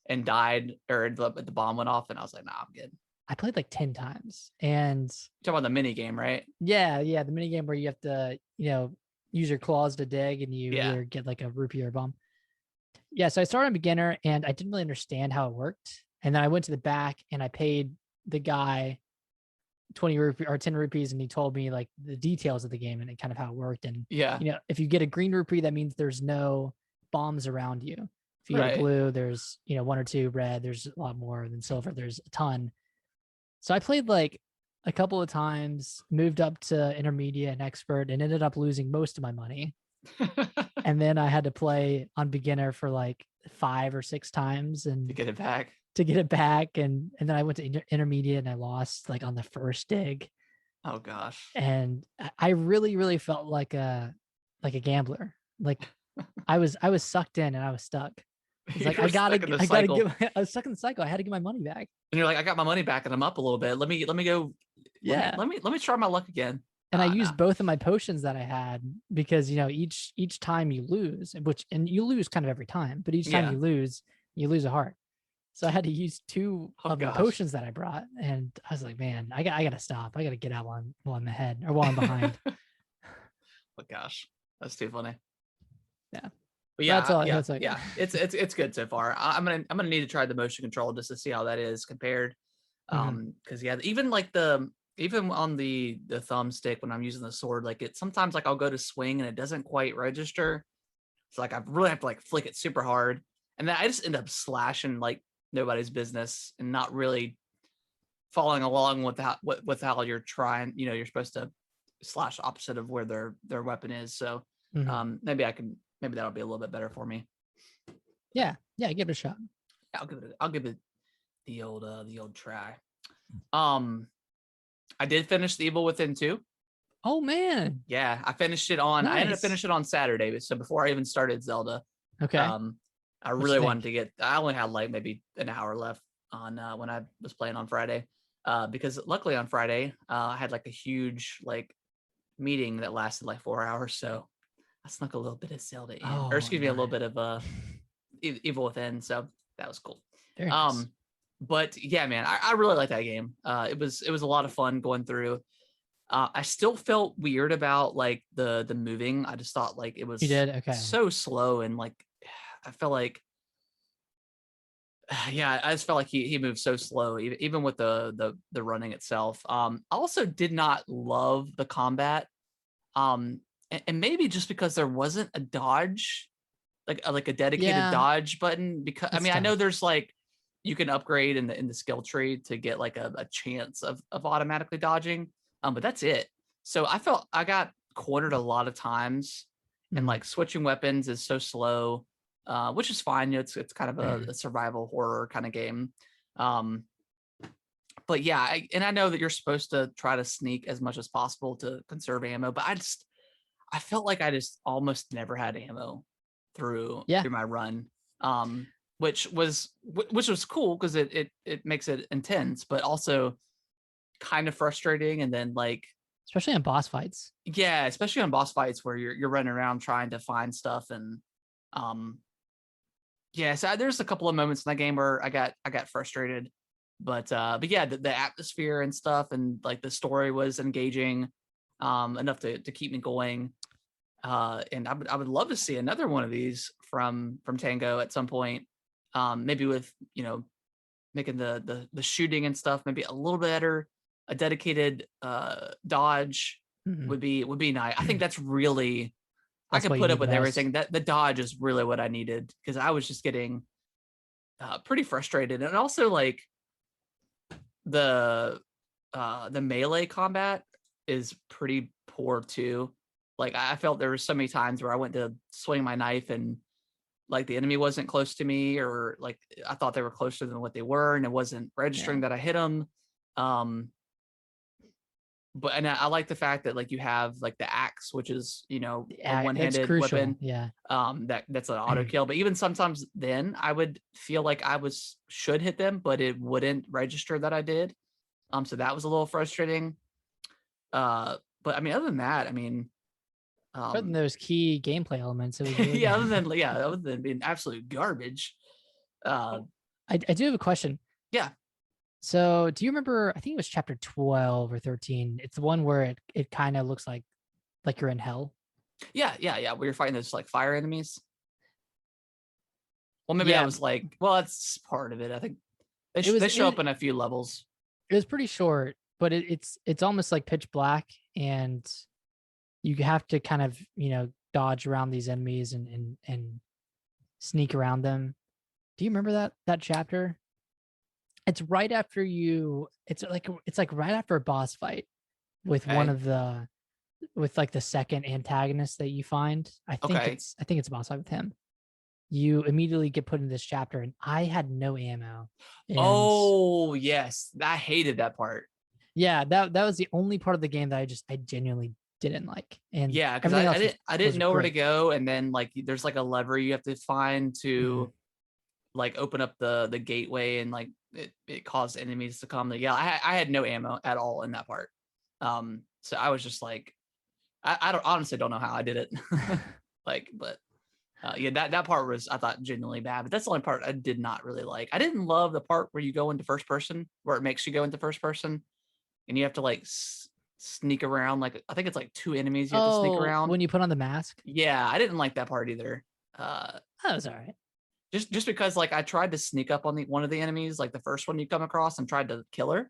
and died, or the bomb went off, and I was like, nah, I'm good. I played like 10 times, and you're talking about the mini game, right? Yeah, the mini game where you have to, use your claws to dig, and you either get like a rupee or a bomb. Yeah, so I started on beginner, and I didn't really understand how it worked, and then I went to the back, and I paid the guy 20 rupees or 10 rupees, and he told me like the details of the game and kind of how it worked. And if you get a green rupee, that means there's no bombs around you. If you get a blue, there's 1 or 2. Red, there's a lot more. Than silver, there's a ton. So I played like a couple of times, moved up to intermediate and expert, and ended up losing most of my money. And then I had to play on beginner for like 5 or 6 times and to get it back. And then I went to intermediate, and I lost like on the first dig. Oh gosh. And I really, really felt like a gambler. Like I was sucked in, and I was stuck. It's like I was stuck in the cycle. I had to get my money back. And you're like, I got my money back, and I'm up a little bit. Let me go. Yeah. Let me try my luck again. And I used both of my potions that I had, because each time you lose, and you lose kind of every time, but each time you lose a heart. So I had to use 2 of the potions that I brought, and I was like, man, I gotta stop. I gotta get out while I'm ahead or while I'm behind. Oh gosh, that's too funny. Yeah. But yeah, it's good so far. I'm gonna need to try the motion control just to see how that is compared. Because even like even on the thumbstick when I'm using the sword, like sometimes like I'll go to swing and it doesn't quite register. So like I really have to like flick it super hard, and then I just end up slashing like nobody's business and not really following along with how you're trying. You're supposed to slash opposite of where their weapon is. So maybe that'll be a little bit better for me. Yeah, give it a shot. I'll give it the old try. I did finish The Evil Within 2. Oh man. Yeah, I finished it on. Nice. I ended up finishing it on Saturday, so before I even started Zelda. Okay. I really wanted to get. I only had like maybe an hour left on when I was playing on Friday, because luckily on Friday I had like a huge like meeting that lasted like 4 hours, so I snuck a little bit of Zelda in, a little bit of Evil Within, so that was cool. Very nice. But yeah, man, I really like that game. It was a lot of fun going through. I still felt weird about like the moving. I just thought like it was so slow, and like I felt like I just felt like he moved so slow, even with the running itself. I also did not love the combat. And maybe just because there wasn't a dodge, like a dedicated dodge button, because I mean, tough. I know there's like you can upgrade in the skill tree to get like a chance of automatically dodging. But that's it. So I felt I got cornered a lot of times, and like switching weapons is so slow, which is fine. It's kind of a survival horror kind of game. But yeah, I know that you're supposed to try to sneak as much as possible to conserve ammo, but I felt like I just almost never had ammo through my run. Which was cool because it makes it intense, but also kind of frustrating. And then like especially on boss fights. Yeah, especially on boss fights where you're running around trying to find stuff, and so there's a couple of moments in that game where I got frustrated. But yeah, the atmosphere and stuff, and like the story was engaging enough to keep me going. And I would love to see another one of these from Tango at some point. Maybe with, you know, making the shooting and stuff maybe a little bit better. A dedicated dodge would be nice. I think that's really, I could put up with everything. That the dodge is really what I needed, because I was just getting pretty frustrated. And also like the melee combat is pretty poor too. Like I felt there were so many times where I went to swing my knife and like the enemy wasn't close to me, or like I thought they were closer than what they were, and it wasn't registering that I hit them. But and I like the fact that like you have like the axe, which is, you know, a one-handed weapon. Yeah. That's an auto kill. But even sometimes then I would feel like I should hit them, but it wouldn't register that I did. So that was a little frustrating. But I mean, other than that, I mean, other than those key gameplay elements, it was really other than being absolute garbage. I do have a question. Yeah. So do you remember, I think it was chapter 12 or 13. It's the one where it kind of looks like you're in hell. Yeah. Where you're fighting those like fire enemies. Well, maybe I was like, well, that's part of it. I think they show up in a few levels. It was pretty short, but it's almost like pitch black, and you have to kind of, you know, dodge around these enemies and sneak around them. Do you remember that chapter? It's right after it's like right after a boss fight with with like the second antagonist that you find. I think it's a boss fight with him. You immediately get put in this chapter, and I had no ammo. Oh yes, I hated that part. Yeah, that was the only part of the game that I genuinely didn't like. And yeah, because I didn't know where to go, and then like there's like a lever you have to find to like open up the gateway, and like it caused enemies to come. Yeah, I had no ammo at all in that part. So I was just like, I honestly don't know how I did it. Like, but yeah, that part was, I thought, genuinely bad. But that's the only part I did not really like. I didn't love the part where you go into first person, where it makes you go into first person, and you have to like sneak around. Like I think it's like 2 enemies you have to sneak around when you put on the mask. Yeah, I didn't like that part either. That was all right. Just because like I tried to sneak up on one of the enemies, like the first one you come across, and tried to kill her.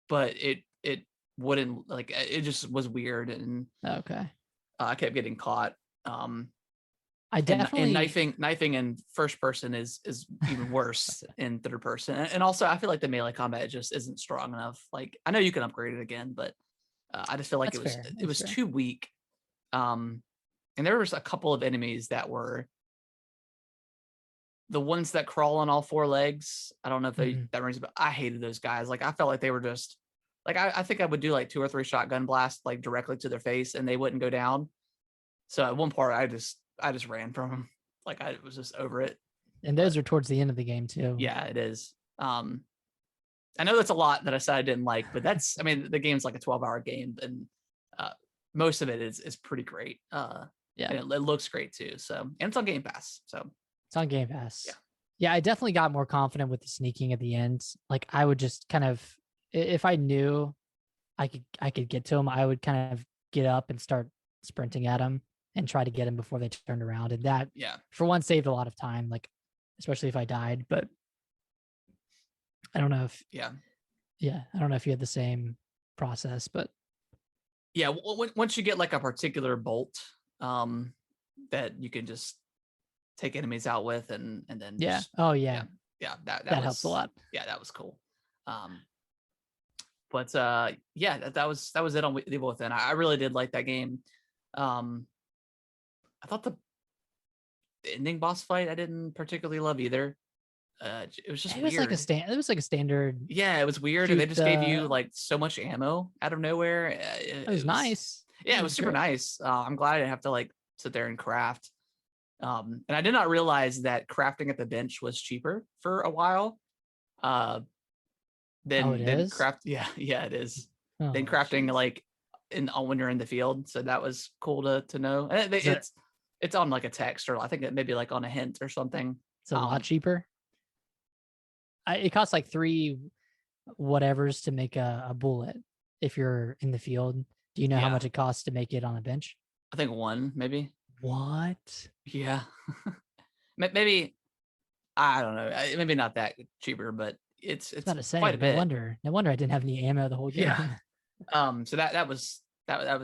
But it wouldn't, like, it just was weird, and okay. I kept getting caught. I definitely and knifing in first person is even worse in third person. And also I feel like the melee combat just isn't strong enough. Like I know you can upgrade it again, but I just feel like it was too weak. And there was a couple of enemies that were the ones that crawl on all 4 legs. I don't know if that rings, but I hated those guys. Like I felt like they were just like, I think I would do like 2 or 3 shotgun blasts like directly to their face, and they wouldn't go down. So at one part I just ran from them. Like I was just over it. And those are towards the end of the game too. Yeah, it is. I know that's a lot that I said I didn't like, but that's, I mean, the game's like a 12-hour game, and most of it is pretty great. Yeah, and it looks great too. So, and it's on Game Pass. So it's on Game Pass. Yeah. Yeah, I definitely got more confident with the sneaking at the end. Like I would just kind of, if I knew I could get to him, I would kind of get up and start sprinting at him and try to get him before they turned around. And that, for one, saved a lot of time, like especially if I died. But I don't know if I don't know if you had the same process, but once you get like a particular bolt that you can just take enemies out with, and then that helps a lot. Yeah, that was cool. But that was it on Evil Within. I really did like that game. I thought the ending boss fight I didn't particularly love either. It was just weird. It was like a standard. Yeah, it was weird, and they just gave you like so much ammo out of nowhere. It was nice. Yeah, it was super nice. I'm glad I didn't have to like sit there and craft. And I did not realize that crafting at the bench was cheaper for a while. Then craft. Yeah, it is. Then crafting like when you're in the field. So that was cool to know. And it's on like a text, or I think it may be like on a hint or something. It's a lot cheaper. it costs like 3 whatevers to make a bullet if you're in the field. Do you know how much it costs to make it on a bench? I think 1, maybe. What? Yeah. Maybe, I don't know. Maybe not that cheaper, but it's About to say, quite a bit. No wonder I didn't have any ammo the whole game. Yeah. So that was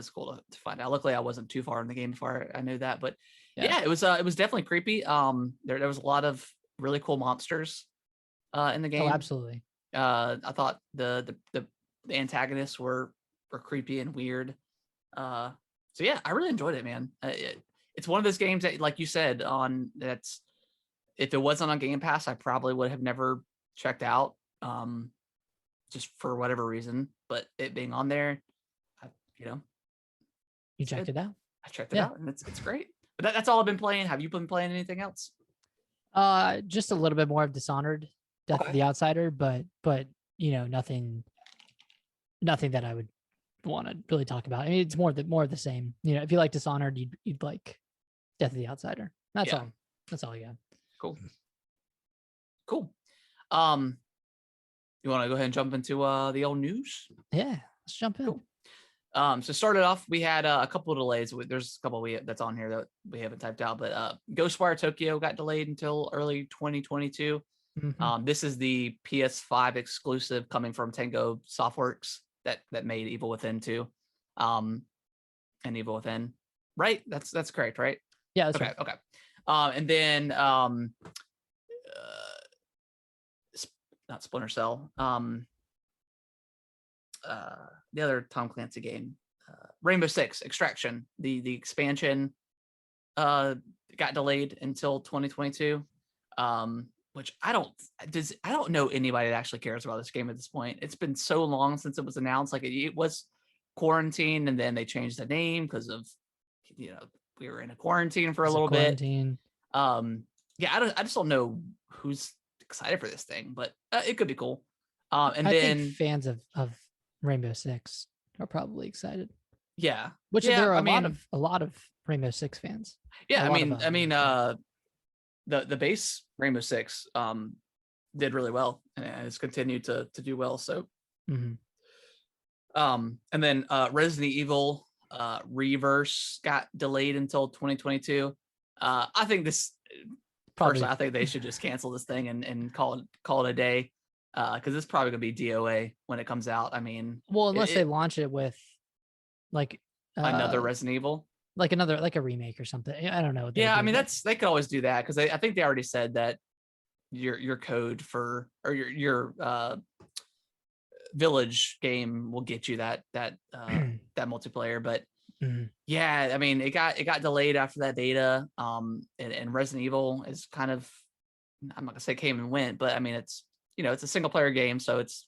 cool to find out. Luckily, I wasn't too far in the game before I knew that. But yeah, it was definitely creepy. There was a lot of really cool monsters in the game. Oh, absolutely. I thought the antagonists were creepy and weird. So yeah, I really enjoyed it, man. It's one of those games that, like you said, if it wasn't on Game Pass, I probably would have never checked out, just for whatever reason. But it being on there, you checked it out. I checked it out, and it's great. But that's all I've been playing. Have you been playing anything else? Just a little bit more of Dishonored, Death of the Outsider, but nothing that I would want to really talk about. I mean, it's more of the same. If you like Dishonored, you'd like Death of the Outsider. That's all. That's all I got. Cool. You want to go ahead and jump into the old news? Yeah, let's jump in. Cool. So started off, we had a couple of delays. There's a couple that's on here that we haven't typed out, but Ghostwire Tokyo got delayed until early 2022. Mm-hmm. This is the PS5 exclusive coming from Tango Softworks that made Evil Within 2, and Evil Within, right? That's correct, right? Yeah, that's okay. right. Okay. And then not Splinter Cell. The other Tom Clancy game, Rainbow Six Extraction, the expansion got delayed until 2022, which I don't know anybody that actually cares about this game at this point. It's been so long since it was announced. Like it was quarantine, and then they changed the name because of we were in a quarantine for a little bit. Yeah, I just don't know who's excited for this thing, but it could be cool. And I think fans of Rainbow Six are probably excited. Yeah, which there are a lot of Rainbow Six fans. Yeah, the base Rainbow Six did really well and has continued to do well. So, and then Resident Evil Reverse got delayed until 2022. I think personally, I think they should just cancel this thing and call it a day. Because it's probably gonna be DOA when it comes out. I mean, unless they launch it with like another Resident Evil, like a remake or something. I don't know. Yeah, I mean they could always do that because I think they already said that your code for or your Village game will get you that multiplayer. But yeah, I mean it got delayed after that beta. And Resident Evil is kind of, I'm not gonna say came and went, but I mean it's a single player game, so it's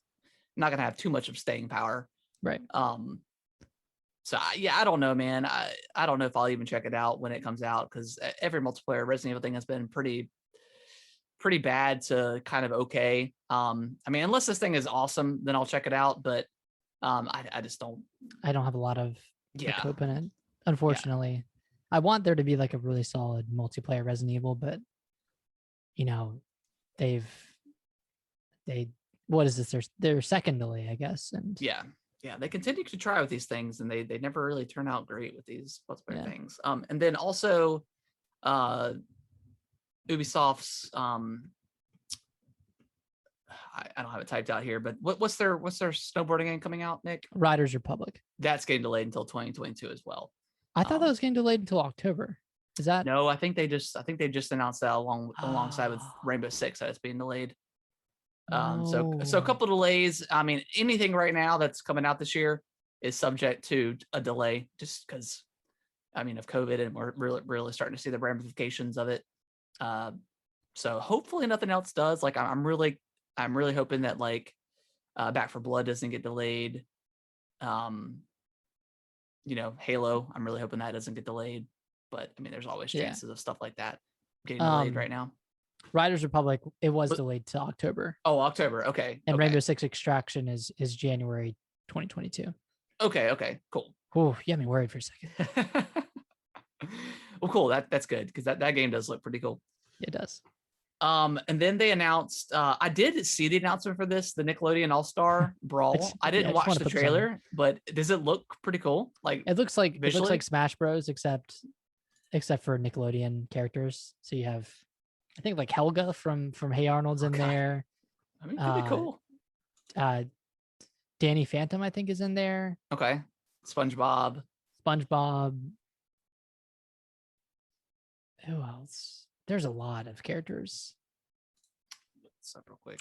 not going to have too much of staying power. Right. So yeah, I don't know, man. I don't know if I'll even check it out when it comes out, because every multiplayer Resident Evil thing has been pretty bad to kind of okay. I mean, unless this thing is awesome, then I'll check it out. But I just don't. I don't have a lot of hope in it, unfortunately. Yeah. I want there to be like a really solid multiplayer Resident Evil, but what is this? Their second delay, I guess. And yeah, they continue to try with these things, and they never really turn out great with these multiplayer things. And then also, Ubisoft's I don't have it typed out here, but what's their snowboarding game coming out, Nick? Riders Republic. That's getting delayed until 2022 as well. I thought that was getting delayed until October. Is that? No, I think they just announced that alongside with Rainbow Six that it's being delayed. So a couple of delays. I mean, anything right now that's coming out this year is subject to a delay, just because, I mean, of COVID, and we're really starting to see the ramifications of it. So hopefully nothing else does. Like I'm really hoping that like Back 4 Blood doesn't get delayed. Halo, I'm really hoping that doesn't get delayed. But I mean, there's always chances of stuff like that getting delayed right now. Riders Republic, it was delayed to October. Oh, October. Okay. And Rainbow Six Extraction is January 2022. Okay. Cool. Oh, you got me worried for a second. Well, cool. That's good, because that game does look pretty cool. It does. And then they announced, I did see the announcement for this, the Nickelodeon All-Star Brawl. I didn't watch the trailer, but does it look pretty cool? Like it looks like visually? Smash Bros, except for Nickelodeon characters. So you have, I think, like Helga from Hey Arnold's in there. I mean, pretty cool. Danny Phantom, I think, is in there. Okay. SpongeBob. Who else? There's a lot of characters. What's up real quick?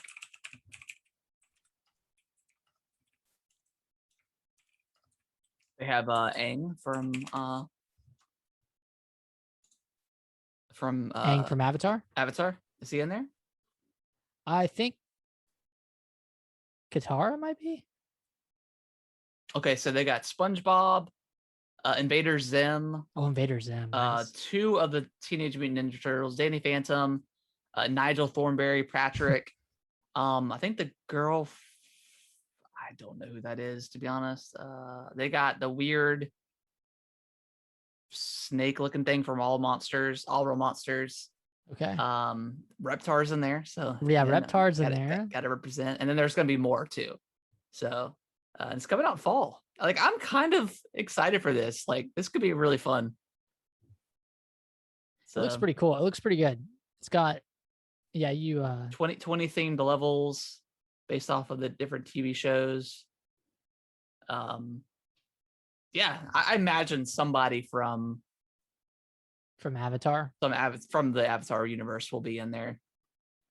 They have Aang from Aang from Avatar. Avatar. Is he in there? I think Katara might be. Okay, so they got SpongeBob, Invader Zim. Oh, Invader Zim. Nice. 2 of the Teenage Mutant Ninja Turtles, Danny Phantom, Nigel Thornberry, Patrick. I think the girl, I don't know who that is, to be honest. They got the weird snake-looking thing from All Real Monsters. Okay. Reptar's in there, so yeah, Reptar's in there. Got to represent, and then there's going to be more too. So it's coming out fall. Like, I'm kind of excited for this. Like, this could be really fun. So, it looks pretty cool. It looks pretty good. It's got, 20 themed levels based off of the different TV shows. Yeah, I imagine somebody from Avatar, from the Avatar universe will be in there,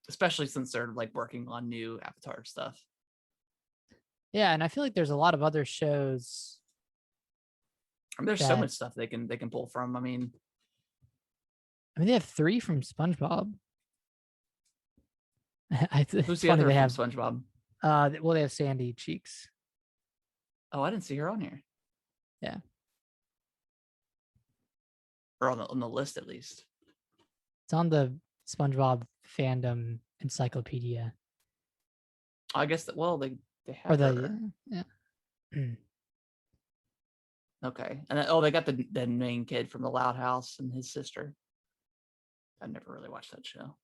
especially since they're like working on new Avatar stuff. Yeah, and I feel like there's a lot of other shows. I mean, there's so much stuff they can pull from. I mean, they have 3 from SpongeBob. Who's the other from SpongeBob? Well, they have Sandy Cheeks. Oh, I didn't see her on here. Yeah. Or on the list, at least. It's on the SpongeBob fandom encyclopedia. I guess that, well, they have yeah. Okay. And they got the main kid from the Loud House and his sister. I never really watched that show.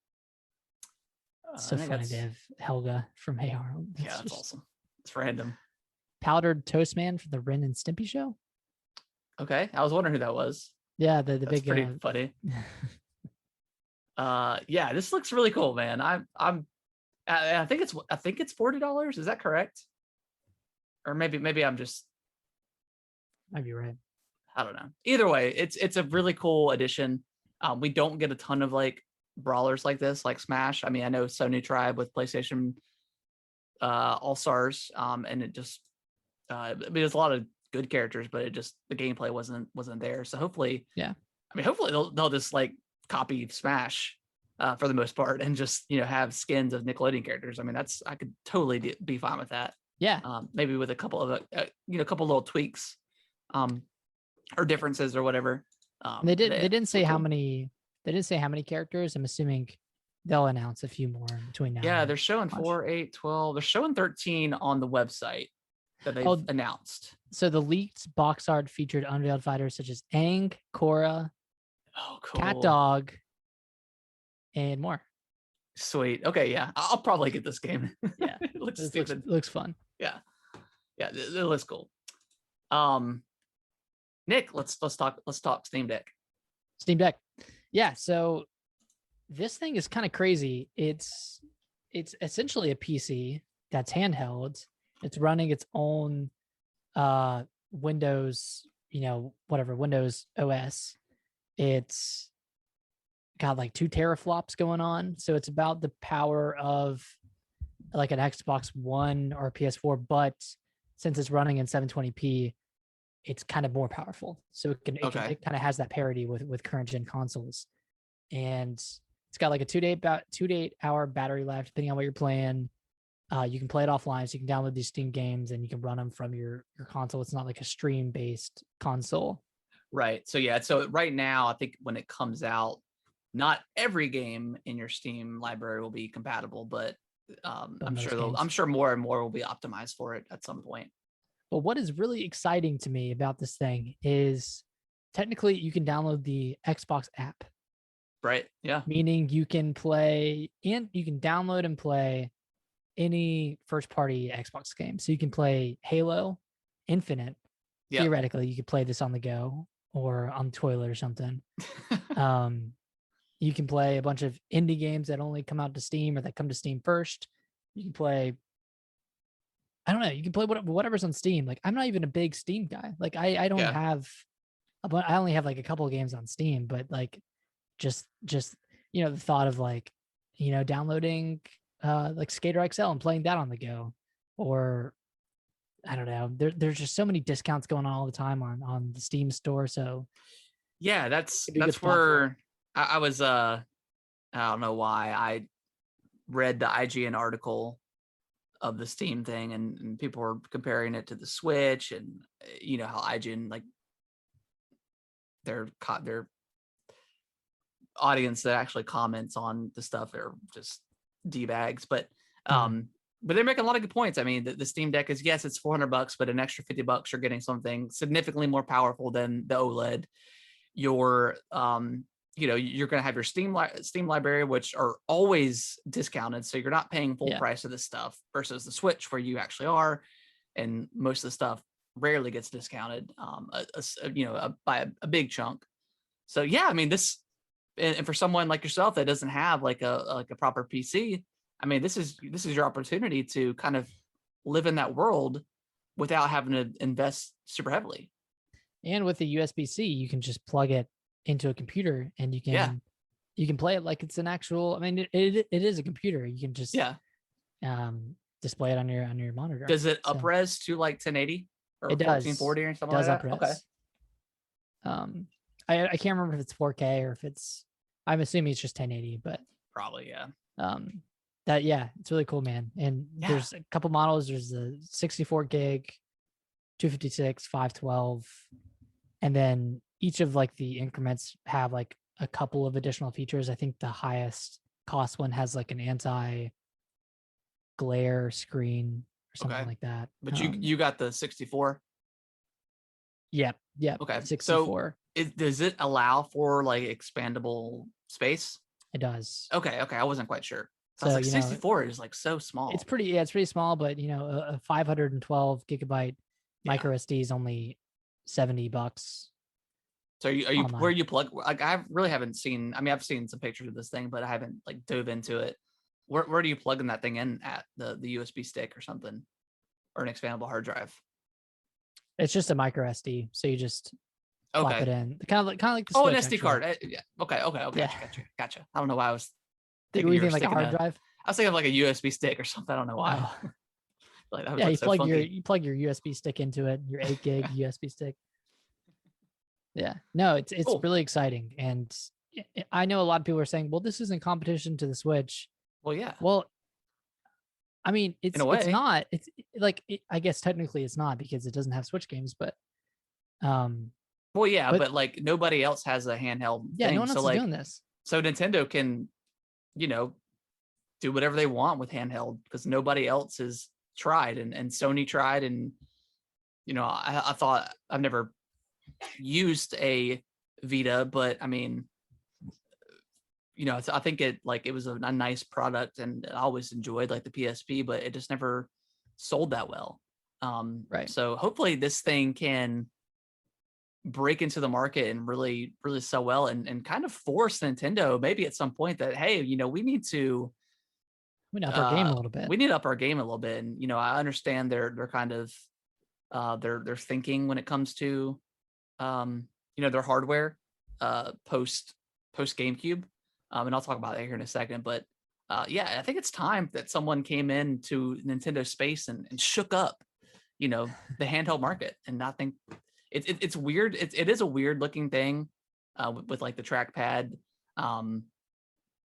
So funny they have Helga from Hey Arnold. Yeah, that's awesome. It's random. Powdered Toast Man from the Ren and Stimpy show. Okay, I was wondering who that was. Yeah, the that's big. Pretty funny. Yeah, this looks really cool, man. I think it's $40. Is that correct? Or maybe I'm just. Might be right. I don't know. Either way, it's a really cool addition. We don't get a ton of like brawlers like this, like Smash. I mean, I know Sony tried with PlayStation All Stars, and it just. I mean, there's a lot of good characters, but the gameplay wasn't there. So hopefully, yeah. I mean, hopefully they'll just like copy Smash for the most part, and just have skins of Nickelodeon characters. I mean, I could totally be fine with that. Yeah. Maybe with a couple of a couple little tweaks, or differences or whatever. They didn't say how many. They didn't say how many characters. I'm assuming they'll announce a few more between now. Yeah, they're showing 4, 8, 12. They're showing 13 on the website that they've announced. So the leaked box art featured unveiled fighters such as Aang, Korra, cool. Cat Dog, and more. Sweet. Okay, yeah, I'll probably get this game. Yeah, it looks stupid. Looks fun. Yeah, it looks cool. Nick, let's talk Steam Deck. Steam Deck. Yeah, so this thing is kind of crazy. It's essentially a PC that's handheld. It's running its own Windows, Windows OS. It's got like 2 teraflops going on. So it's about the power of like an Xbox One or PS4, but since it's running in 720p, it's kind of more powerful. So it kind of has that parity with current gen consoles. And it's got like a 2 to 8 hour battery life, depending on what you're playing. You can play it offline, so you can download these Steam games and you can run them from your console. It's not like a stream-based console. Right. So yeah. So right now, I think when it comes out, not every game in your Steam library will be compatible, but I'm sure more and more will be optimized for it at some point. But what is really exciting to me about this thing is technically you can download the Xbox app. Right. Yeah. Meaning you can play and you can download and play any first party Xbox game. So you can play Halo Infinite. Yep. Theoretically, you could play this on the go or on the toilet or something. You can play a bunch of indie games that only come out to Steam or that come to Steam first. You can play, I don't know, you can play whatever's on Steam. Like, I'm not even a big Steam guy. Like, I don't have, I only have like a couple of games on Steam, but like, just the thought of like, downloading like Skater XL and playing that on the go, or I don't know. There's just so many discounts going on all the time on the Steam store. So yeah, that's where I was. I don't know why I read the IGN article of the Steam thing, and people were comparing it to the Switch, and you know how IGN, like, their audience that actually comments on the stuff, they're just D-bags, but they're making a lot of good points. I mean, the Steam Deck is, yes, it's $400, but an extra $50 you're getting something significantly more powerful than the OLED. You're you're going to have your Steam library, which are always discounted, so you're not paying full price of this stuff, versus the Switch, where you actually are, and most of the stuff rarely gets discounted by a big chunk. So yeah, I mean, this, and for someone like yourself that doesn't have like a proper PC, I mean, this is your opportunity to kind of live in that world without having to invest super heavily. And with the USB-C, you can just plug it into a computer and you can play it like it's an actual, I mean, it is a computer. You can just display it on your monitor. Does it up-res to like 1080 or 1440 or something like that? Okay. I can't remember if it's 4K or if it's, I'm assuming it's just 1080, but probably, yeah. It's really cool, man. And there's a couple models. There's the 64 gig, 256, 512, and then each of like the increments have like a couple of additional features. I think the highest cost one has like an anti-glare screen or something like that. But you got the 64? Yep. Okay. 64. So does it allow for like expandable space? It does. Okay. I wasn't quite sure. So I was like, 64 is like so small. It's pretty small, but a 512 gigabyte micro SD is only $70. So are you where you plug? Like, I really haven't seen. I mean, I've seen some pictures of this thing, but I haven't like dove into it. Where do you plug in that thing in at? The USB stick or something, or an expandable hard drive? It's just a micro SD, so you just plop it in, kind of like the Switch, an SD card. Yeah. Okay. Gotcha. I don't know why I was thinking you were thinking like a hard drive. I was thinking of like a USB stick or something. I don't know why. Oh. Like, you plug your USB stick into it. Your 8 gig USB stick. Yeah, no, it's cool. Really exciting, and I know a lot of people are saying, "Well, this isn't competition to the Switch." Well, yeah. Well, I mean, it's not. It's like I guess technically it's not because it doesn't have Switch games, but well, yeah, but like nobody else has a handheld. Yeah, thing. No one else is doing this. So Nintendo can, do whatever they want with handheld because nobody else has tried, and Sony tried, and I thought I've never used a Vita, but I mean, I think it was a nice product, and I always enjoyed like the PSP, but it just never sold that well. Right. So hopefully this thing can break into the market and really, really sell well, and kind of force Nintendo maybe at some point that, hey, we need to up our game a little bit. We need to up our game a little bit, and I understand their kind of their thinking when it comes to their hardware post GameCube, and I'll talk about that here in a second. But I think it's time that someone came into Nintendo space and shook up the handheld market. And I think it's weird. It is a weird looking thing with like the trackpad,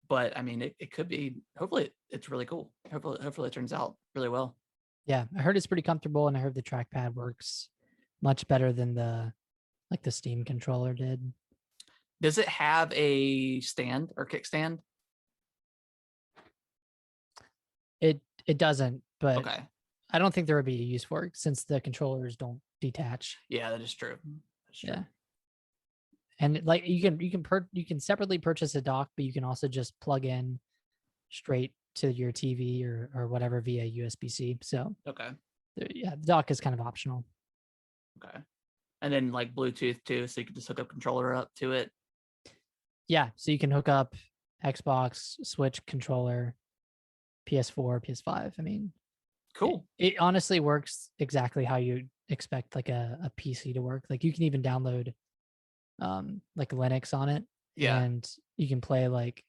but I mean it could be, hopefully it's really cool. Hopefully it turns out really well. Yeah, I heard it's pretty comfortable, and I heard the trackpad works much better than the Steam controller did. Does it have a stand or kickstand? It doesn't, but okay. I don't think there would be a use for it since the controllers don't detach. Yeah, that is true. Yeah. And like you can separately purchase a dock, but you can also just plug in straight to your TV or whatever via USB-C. So Okay. yeah, the dock is kind of optional. Okay. And then like Bluetooth too, so you can just hook a controller up to it. Yeah, so you can hook up Xbox, Switch controller, PS4, PS5. I mean, Cool. It honestly works exactly how you expect like a PC to work. Like you can even download like Linux on it, Yeah. and you can play like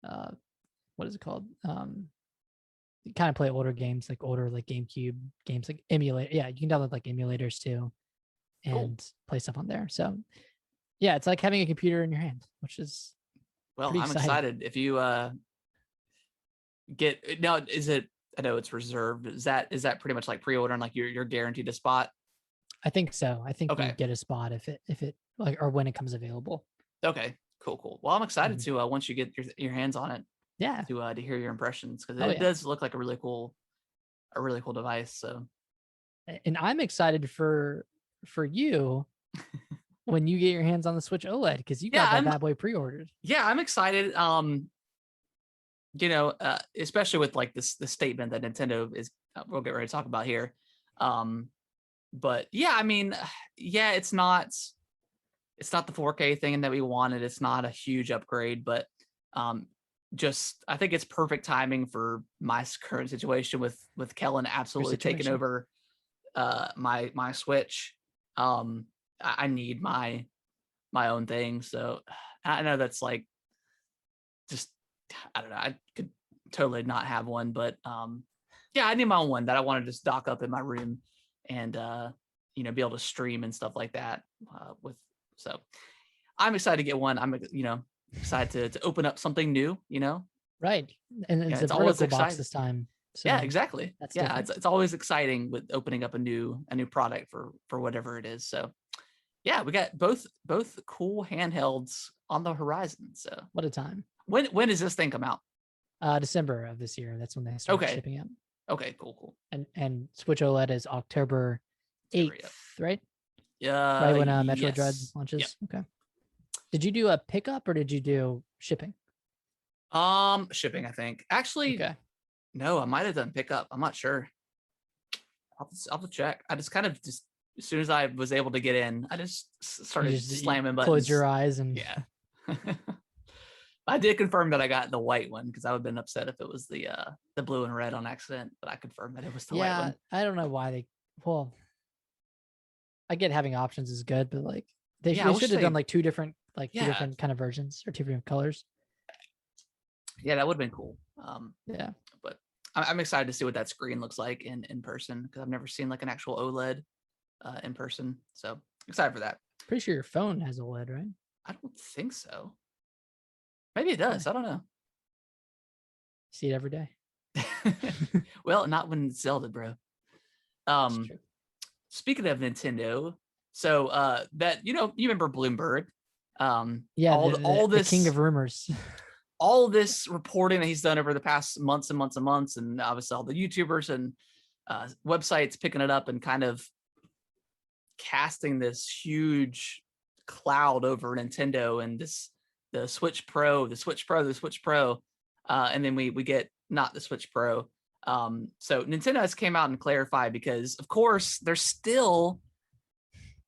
what is it called? You kind of play older games, like older like GameCube games, like emulate. Yeah, you can download like emulators too, and Cool. play stuff on there. So yeah, it's like having a computer in your hand, which is Well, pretty I'm exciting. excited. If you get now, is it? I know it's reserved. Is that pretty much like pre-ordering? Like you're guaranteed a spot? I think so. I think you Okay. get a spot if it like or when it comes available. Okay. Cool. Well, I'm excited Mhm. to once you get your hands on it Yeah. to hear your impressions, because Oh it yeah. does look like a really cool device. So And I'm excited for you when you get your hands on the Switch OLED because you got yeah, that bad boy pre-ordered. I'm excited. Especially with like the statement that Nintendo is, we'll get ready to talk about here. But yeah, I mean, yeah, it's not the 4K thing that we wanted. It's not a huge upgrade, but just I think it's perfect timing for my current situation with Kellen absolutely taking over my Switch. I need my own thing, so I know that's like just I don't know. I could totally not have one, but yeah, I need my own one that I want to just dock up in my room and be able to stream and stuff like that with. So I'm excited to get one. I'm excited to open up something new. Right. And it's a It's always vertical box exciting. this time. So Yeah, exactly. that's Yeah, different. it's always exciting with opening up a new product for whatever it is. So yeah, we got both cool handhelds on the horizon. So What a time. when does this thing come out? December of this year. That's when they start shipping out. Okay, cool. And Switch OLED is October 8th, right? Yeah. Right when Metroid yes. Dread launches. Yep. Okay. Did you do a pickup or did you do shipping? Shipping, I think. Actually, okay. No, I might have done pickup. I'm not sure. I'll have to check. I just kind of as soon as I was able to get in, I just started slamming buttons. Close your eyes and yeah. I did confirm that I got the white one because I would have been upset if it was the blue and red on accident, but I confirmed that it was the white one. I don't know why I get having options is good, but like they should have done like two different kind of versions or two different colors. Yeah, that would have been cool. Yeah. But I'm excited to see what that screen looks like in person because I've never seen like an actual OLED in person. So excited for that. Pretty sure your phone has OLED, right? I don't think so. Maybe it does. I don't know. See it every day. Well, not when it's Zelda, bro. Speaking of Nintendo, so that you remember Bloomberg? All this the king of rumors. All this reporting that he's done over the past months and months and months, and obviously all the YouTubers and websites picking it up and kind of casting this huge cloud over Nintendo and the Switch Pro, and then we get not the Switch Pro. So Nintendo has came out and clarified because, of course, they're still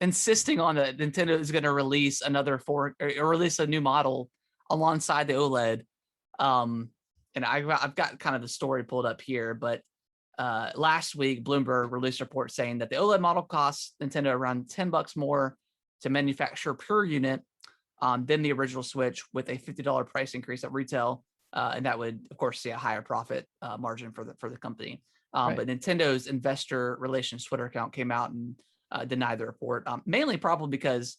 insisting on that Nintendo is going to release or release a new model alongside the OLED. And I've got kind of the story pulled up here, but last week Bloomberg released a report saying that the OLED model costs Nintendo around $10 more to manufacture per unit than the original Switch, with a $50 price increase at retail, and that would, of course, see a higher profit margin for the company. Right. But Nintendo's investor relations Twitter account came out and denied the report, mainly probably because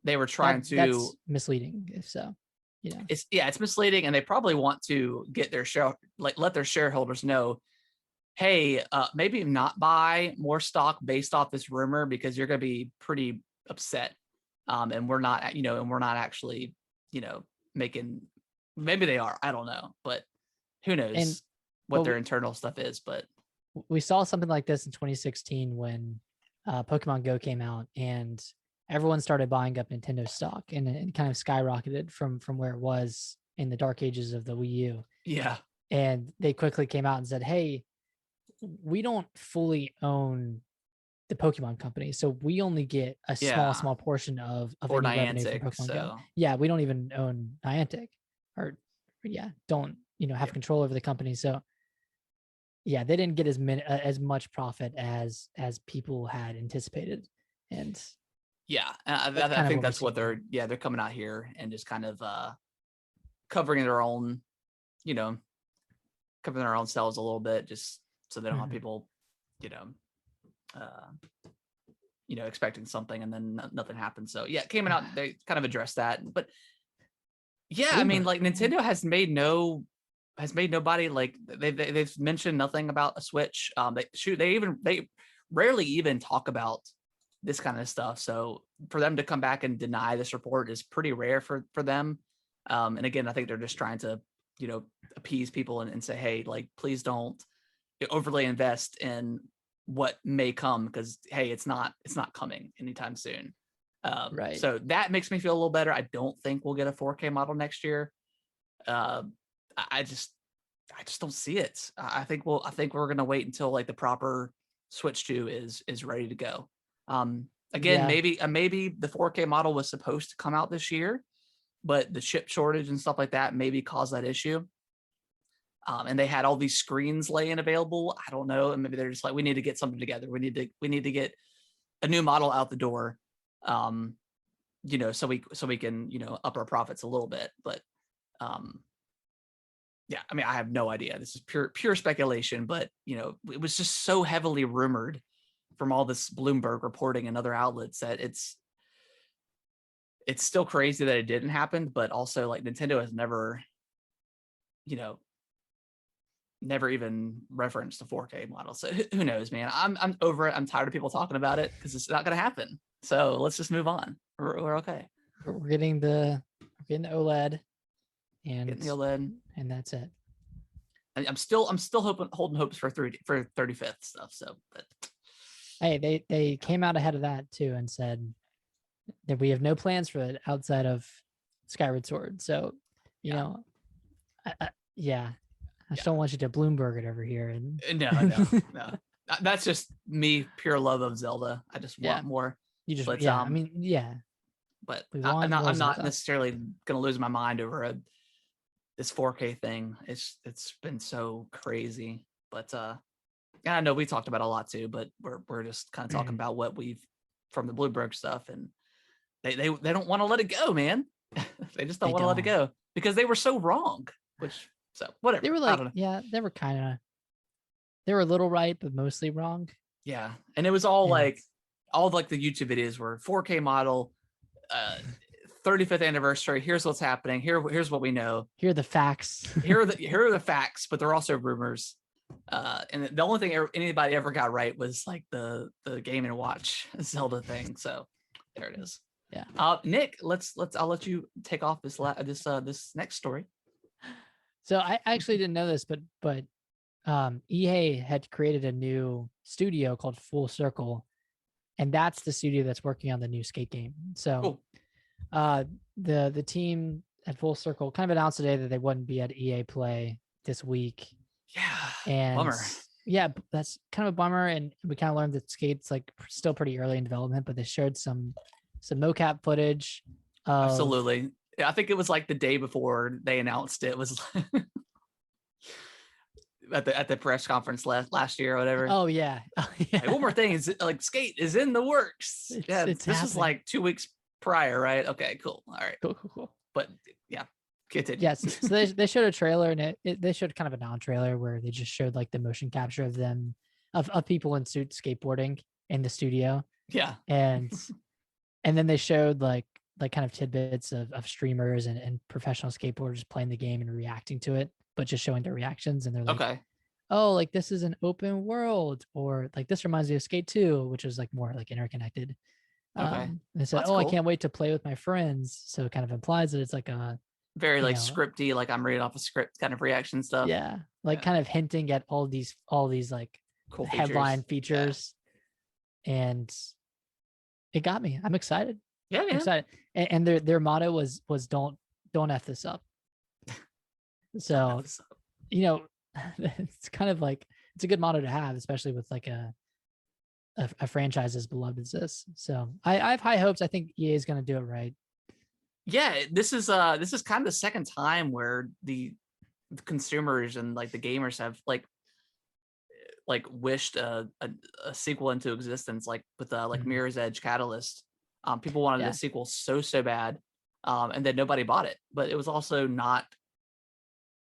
they were trying to. That's misleading, if so. It's misleading, and they probably want to get their let their shareholders know, hey, maybe not buy more stock based off this rumor because you're going to be pretty upset. And we're not actually, making. Maybe they are. I don't know, but who knows what their internal stuff is. But we saw something like this in 2016 when Pokemon Go came out, and everyone started buying up Nintendo stock, and it kind of skyrocketed from where it was in the dark ages of the Wii U. Yeah. And they quickly came out and said, hey, we don't fully own the Pokemon company, so we only get a small portion of or any revenue from Niantic, Pokemon Go. so Yeah, we don't even own Niantic, or don't have control over the company. So yeah, they didn't get as much profit as people had anticipated. And yeah, I think that's what they're coming out here and just kind of covering their own, covering their own selves a little bit, just so they don't have people, expecting something and then nothing happens. So yeah, it came out, they kind of addressed that, but yeah, I mean, like Nintendo has made nobody, like they've mentioned nothing about a Switch. They rarely even talk about this kind of stuff. So for them to come back and deny this report is pretty rare for them. And again, I think they're just trying to, appease people and say, hey, like, please don't overly invest in what may come, because hey, it's not coming anytime soon. Right. So that makes me feel a little better. I don't think we'll get a 4K model next year. I just don't see it. I think we're gonna wait until like the proper Switch 2 is ready to go. Again, maybe the 4K model was supposed to come out this year, but the chip shortage and stuff like that maybe caused that issue. And they had all these screens laying available. I don't know, and maybe they're just like, we need to get something together. We need to get a new model out the door. So we can up our profits a little bit. But yeah, I mean, I have no idea. This is pure speculation, but it was just so heavily rumored from all this Bloomberg reporting and other outlets that it's still crazy that it didn't happen. But also, like, Nintendo has never even referenced a 4K model. So who knows, man? I'm over it. I'm tired of people talking about it because it's not going to happen. So let's just move on. We're okay. We're getting the OLED, and getting the OLED, and that's it. I'm still holding hopes for 35th stuff. So, but hey, they came out ahead of that too and said that we have no plans for it outside of Skyward Sword. So, I just don't want you to Bloomberg it over here. And no. That's just me, pure love of Zelda. I just want more. You just, but, I mean, yeah. But I'm not necessarily going to lose my mind over this 4K thing. It's been so crazy. But I know we talked about it a lot too. But we're just kind of talking about what we've from the Bloomberg stuff, and they don't want to let it go, man. They just don't want to let it go because they were so wrong. So whatever. They were like, they were they were a little right, but mostly wrong. Yeah, and it was all like the YouTube videos were 4K model, 35th anniversary. Here's what's happening. Here's what we know. Here are the facts. here are the facts, but they're also rumors. And the only thing anybody ever got right was like the Game and Watch Zelda thing. So there it is. Yeah. Nick, I'll let you take off this next story. So I actually didn't know this, but EA had created a new studio called Full Circle, and that's the studio that's working on the new Skate game. So the team at Full Circle kind of announced today that they wouldn't be at EA Play this week. Yeah, and bummer. Yeah, that's kind of a bummer, and we kind of learned that Skate's like still pretty early in development, but they showed some mocap footage. Absolutely. Yeah, I think it was like the day before they announced it was at the press conference last year or whatever. Oh yeah. Hey, one more thing is like Skate is in the works. This is like 2 weeks prior, right? Okay, cool. All right, cool. But yeah, continue. Yes. So they showed a trailer, and they showed kind of a non-trailer where they just showed like the motion capture of them of people in suits skateboarding in the studio. Yeah. And then they showed like kind of tidbits of streamers and professional skateboarders playing the game and reacting to it, but just showing their reactions. And they're like, okay, oh, like this is an open world, or like this reminds me of Skate 2, which is like more like interconnected. Okay. They said, cool. I can't wait to play with my friends. So it kind of implies that it's like a very like scripty, like I'm reading off a script kind of reaction stuff. Yeah. Like kind of hinting at all these like cool headline features. And it got me. I'm excited. Yeah, I'm man. excited. And their motto was don't F this up. So, you know, it's kind of like, it's a good motto to have, especially with like a franchise as beloved as this. So I have high hopes. I think EA is going to do it right. Yeah, this is kind of the second time where the consumers and like the gamers have like wished a sequel into existence, like with like Mirror's Edge Catalyst. People wanted a sequel so bad, and then nobody bought it. But it was also not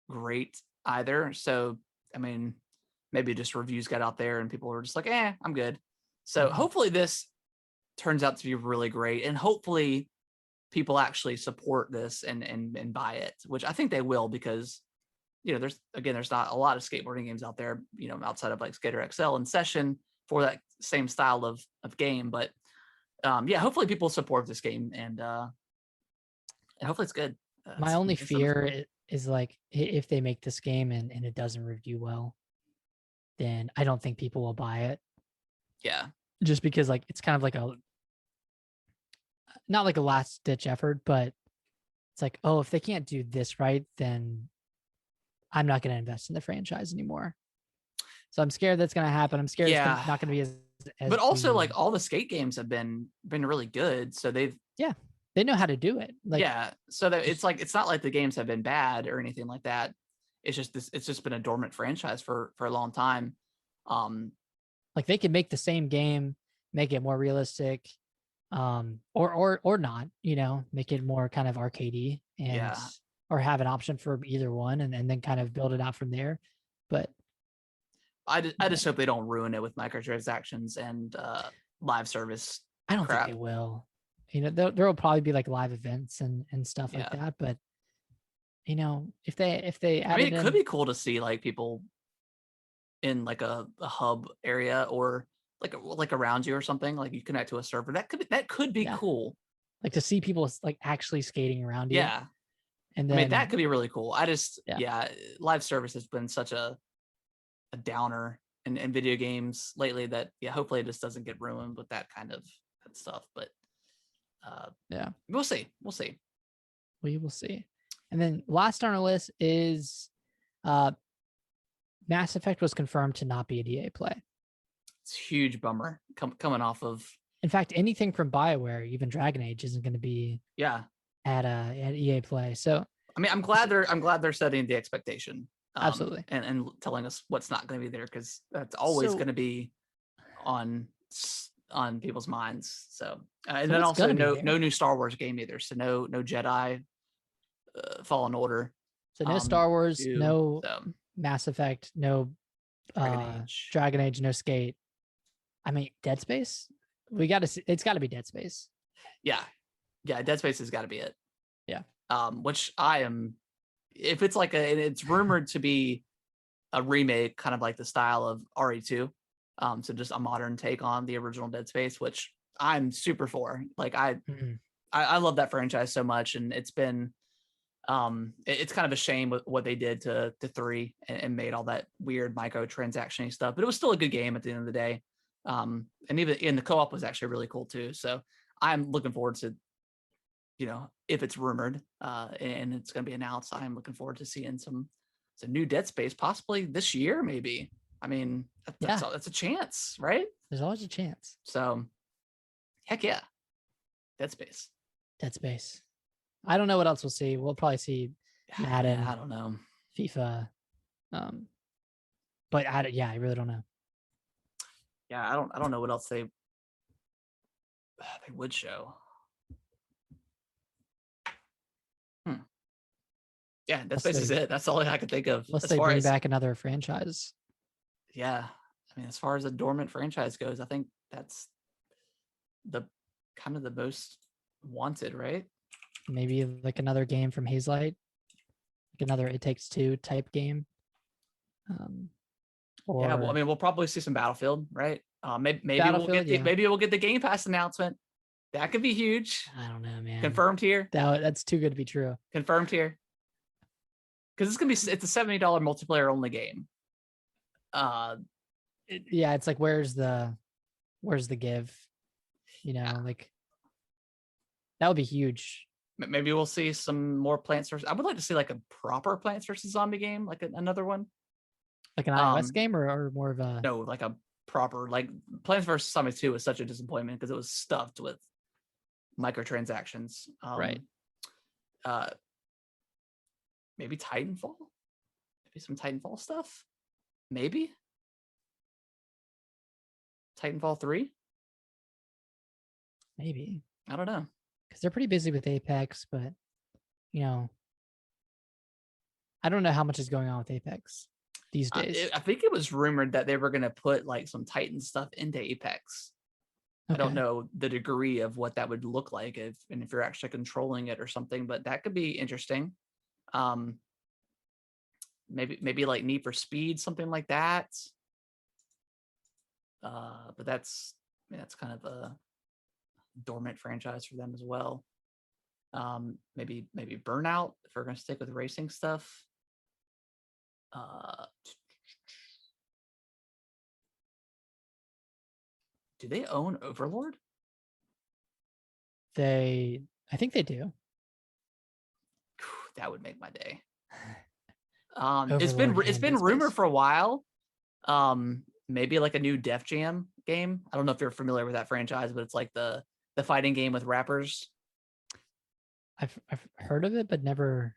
great either. So I mean, maybe just reviews got out there and people were just like, I'm good. So hopefully this turns out to be really great, and hopefully people actually support this and buy it, which I think they will, because there's not a lot of skateboarding games out there, outside of like Skater XL and Session for that same style of game. But hopefully people support this game, and hopefully it's good. My only fear is like, if they make this game and it doesn't review well, then I don't think people will buy it. Yeah. Just because like it's kind of like not like a last ditch effort, but it's like, oh, if they can't do this right, then I'm not going to invest in the franchise anymore. So I'm scared that's going to happen. I'm scared it's not going to be as but also like all the skate games have been really good. So they know how to do it. Like, so that it's like, it's not like the games have been bad or anything like that. It's just been a dormant franchise for a long time. Like they could make the same game, make it more realistic, or not, make it more kind of arcadey, and or have an option for either one, and then kind of build it out from there. But I just hope they don't ruin it with microtransactions and live service. I don't think they will. There will probably be like live events and stuff like that. But if they I mean, it could be cool to see like people in like a hub area, or like around you or something, like you connect to a server. That could be cool. Like to see people like actually skating around you. Yeah. And then, I mean, that could be really cool. I just, live service has been such a downer in video games lately that, hopefully it just doesn't get ruined with that kind of stuff. But we'll see. We will see. And then last on our list is Mass Effect was confirmed to not be an EA play. It's a huge bummer coming off of. In fact, anything from BioWare, even Dragon Age, isn't going to be at EA Play. So I mean, I'm glad they're setting the expectation. Absolutely. And telling us what's not going to be there, because that's always going to be on people's minds. So and then also no new Star Wars game either. So no Jedi Fallen Order. So no Star Wars, no Mass Effect, no Dragon Age, no Skate. I mean, Dead Space. It's got to be Dead Space. Yeah, Dead Space has got to be it. Yeah. Which I am, if it's like it's rumored to be a remake, kind of like the style of RE2. So just a modern take on the original Dead Space, which I'm super for. Like I love that franchise so much, and it's been, it's kind of a shame what they did to 3 and made all that weird microtransaction stuff, but it was still a good game at the end of the day. And even the co-op was actually really cool too. So I'm looking forward to, if it's rumored and it's going to be announced, I'm looking forward to seeing some new Dead Space, possibly this year, maybe. I mean, that's a chance, right? There's always a chance. So, heck yeah, Dead Space. I don't know what else we'll see. We'll probably see Madden. I don't know. FIFA. But I really don't know. Yeah, I don't know what else they would show. Yeah, Dead Space is it. That's all I could think of. Unless they bring back another franchise. Yeah. I mean, as far as a dormant franchise goes, I think that's the kind of the most wanted, right? Maybe like another game from Hazelight, like another It Takes Two type game. Well, I mean, we'll probably see some Battlefield, right? Maybe we'll get the Game Pass announcement. That could be huge. I don't know, man. Confirmed here. That's too good to be true. Confirmed here. Because it's a $70 multiplayer only game. It's like where's the give? like that would be huge. Maybe we'll see some more Plants vs. I would like to see like a proper Plants vs. Zombie game, like another one. Like an iOS game or more of a... No, like a proper, like Plants vs. Zombies 2 was such a disappointment because it was stuffed with microtransactions. Right. Maybe Titanfall? Maybe some Titanfall stuff? Maybe? Titanfall 3? Maybe. I don't know. Because they're pretty busy with Apex, but, I don't know how much is going on with Apex these days. I think it was rumored that they were going to put like some Titan stuff into Apex. Okay. I don't know the degree of what that would look like if you're actually controlling it or something, but that could be interesting. Maybe like Need for Speed, something like that. But that's kind of a dormant franchise for them as well. Maybe Burnout if we're going to stick with racing stuff. Do they own Overlord? I think they do. That would make my day. It's been rumored for a while. Maybe like a new Def Jam game. I don't know if you're familiar with that franchise, but it's like the fighting game with rappers. I've heard of it, but never.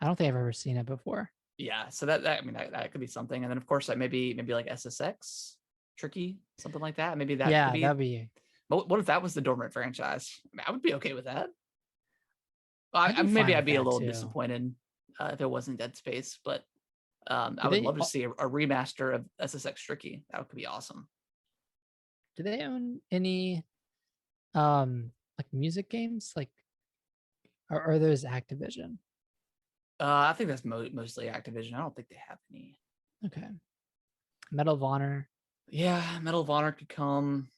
I don't think I've ever seen it before. Yeah, so that could be something, and then of course like maybe like SSX, Tricky, something like that. Maybe that. Yeah, that'd be. What if that was the dormant franchise? I would be okay with that. Maybe I'd be a little disappointed if it wasn't Dead Space, but I would love to see a remaster of SSX Tricky. That could be awesome. Do they own any like music games? Like, are those Activision? I think that's mostly Activision. I don't think they have any. Okay. Medal of Honor. Yeah, Medal of Honor could come.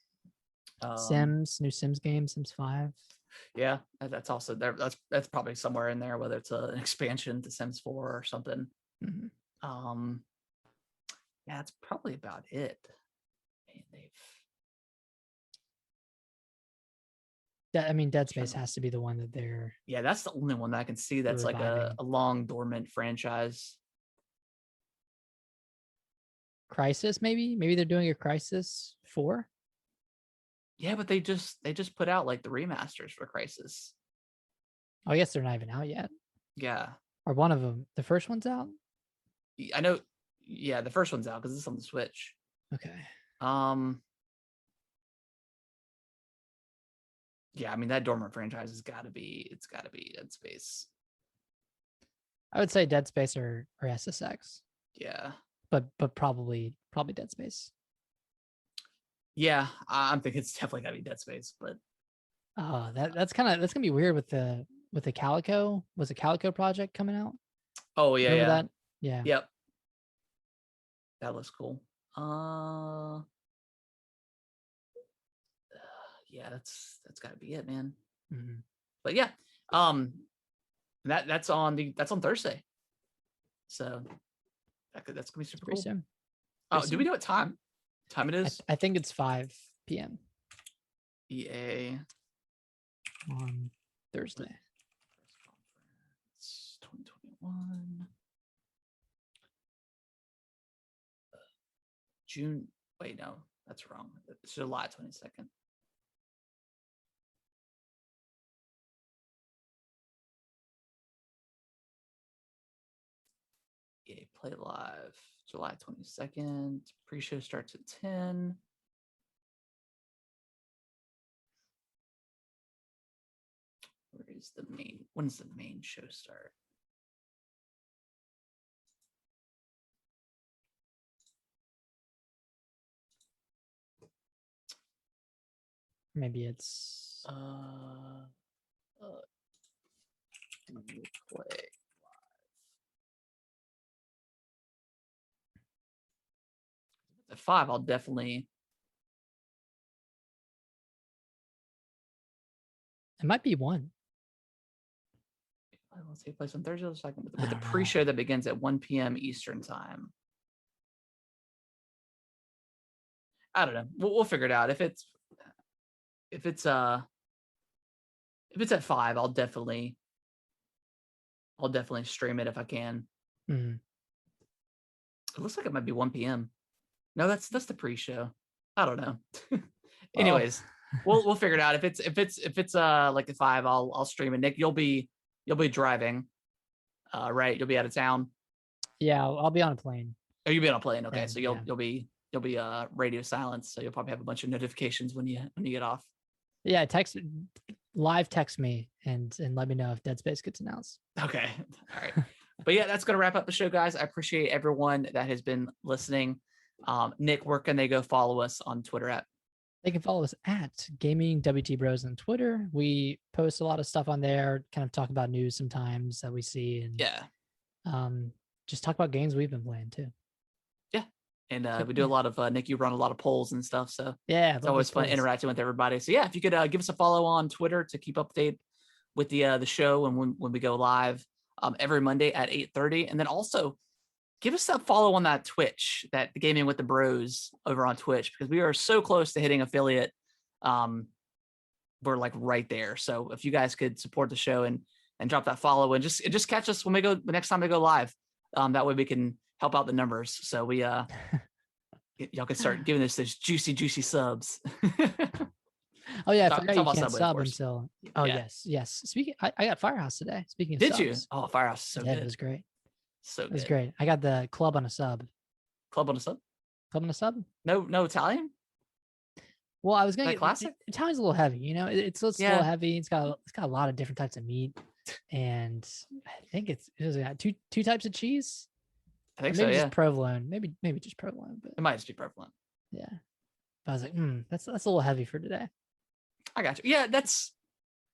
Sims, new Sims game, Sims 5. Yeah, that's also there. That's probably somewhere in there, whether it's an expansion to Sims 4 or something. Mm-hmm. Yeah, that's probably about it. Dead Space has to be the one that they're... Yeah, that's the only one that I can see that's like a long dormant franchise. Crysis, maybe they're doing a Crysis 4. Yeah, but they just put out like the remasters for Crysis. Oh, I guess they're not even out yet. Yeah. Or one of them. The first one's out? I know. Yeah, the first one's out because it's on the Switch. Okay. Yeah, I mean that dormant franchise has got to be. It's got to be Dead Space. I would say Dead Space or SSX. Yeah. But probably Dead Space. Yeah, I'm thinking it's definitely got to be Dead Space, but that's gonna be weird with the Calico. Was a Calico project coming out? Oh yeah, remember yeah. That? Yeah. Yep. That looks cool. Yeah, that's got to be it, man. Mm-hmm. But yeah, that's on Thursday. So that's gonna be super cool. Soon. Oh, do we know what time it is? I think it's 5 p.m. EA on Thursday. It's 2021. June. Wait, no, that's wrong. It's July 22nd. EA Play Live, July 22nd. Pre-show starts at 10. When does the main show start? Maybe it's play at 5. I'll definitely. It might be 1. Let's see, place on Thursday the 2nd with the pre-show that begins at 1 p.m. Eastern time. I don't know. We'll figure it out. If it's if it's at 5, I'll definitely stream it if I can. Mm-hmm. It looks like it might be 1 p.m. No, that's the pre-show. I don't know. Well, Anyways, we'll figure it out. If it's like at 5, I'll stream it. Nick, you'll be driving, right? You'll be out of town. yeah, I'll be on a plane. Oh, you'll be on a plane. Okay, And, so you'll be radio silence. So you'll probably have a bunch of notifications when you get off. Yeah, live text me and let me know if Dead Space gets announced. Okay, all right. But yeah, that's gonna wrap up the show, guys. I appreciate everyone that has been listening. Nick, where can they go follow us on Twitter at? They can follow us at Gaming WT Bros on Twitter. We post a lot of stuff on there, kind of talk about news sometimes that we see, and just talk about games we've been playing too. Yeah, and we do a lot of Nick. You run a lot of polls and stuff, so yeah, it's always fun interacting with everybody. So yeah, if you could give us a follow on Twitter to keep update with the show and when we go live every Monday at 8:30, and then also give us a follow on that Twitch, that Gaming with the Bros over on Twitch, because we are so close to hitting affiliate. We're like right there. So if you guys could support the show and drop that follow and just catch us when we go the next time we go live. That way we can help out the numbers. So we y'all can start giving us those juicy subs. Oh yeah, I forgot you can't sub until. Oh yeah. Yes. Speaking, I got Firehouse today. Speaking of Did subs. you? Oh, Firehouse is so good. It was great. So good. It was great. I got the club on a sub. Club on a sub? Club on a sub? No Italian? Well, I was gonna get classic. Italian's a little heavy, you know. It's a little heavy. It's got a lot of different types of meat, and I think it's got two types of cheese. I think maybe so. Just provolone. Maybe just provolone. But it might just be provolone. Yeah. But I was like, that's a little heavy for today. I got you.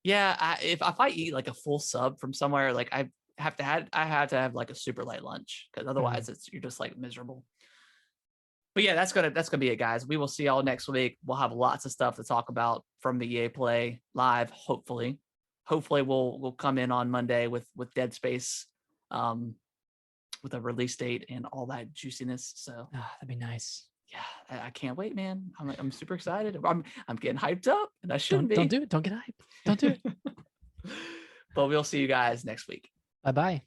Yeah, if I eat like a full sub from somewhere, like I have to have like a super light lunch, because otherwise you're just like miserable. But yeah, that's gonna be it, guys. We will see y'all next week. We'll have lots of stuff to talk about from the EA Play live. Hopefully we'll come in on Monday with Dead Space, with a release date and all that juiciness. So that'd be nice. Yeah, I can't wait, man. I'm super excited. I'm getting hyped up, and I shouldn't be. Don't do it. Don't get hyped. Don't do it. But we'll see you guys next week. Bye-bye.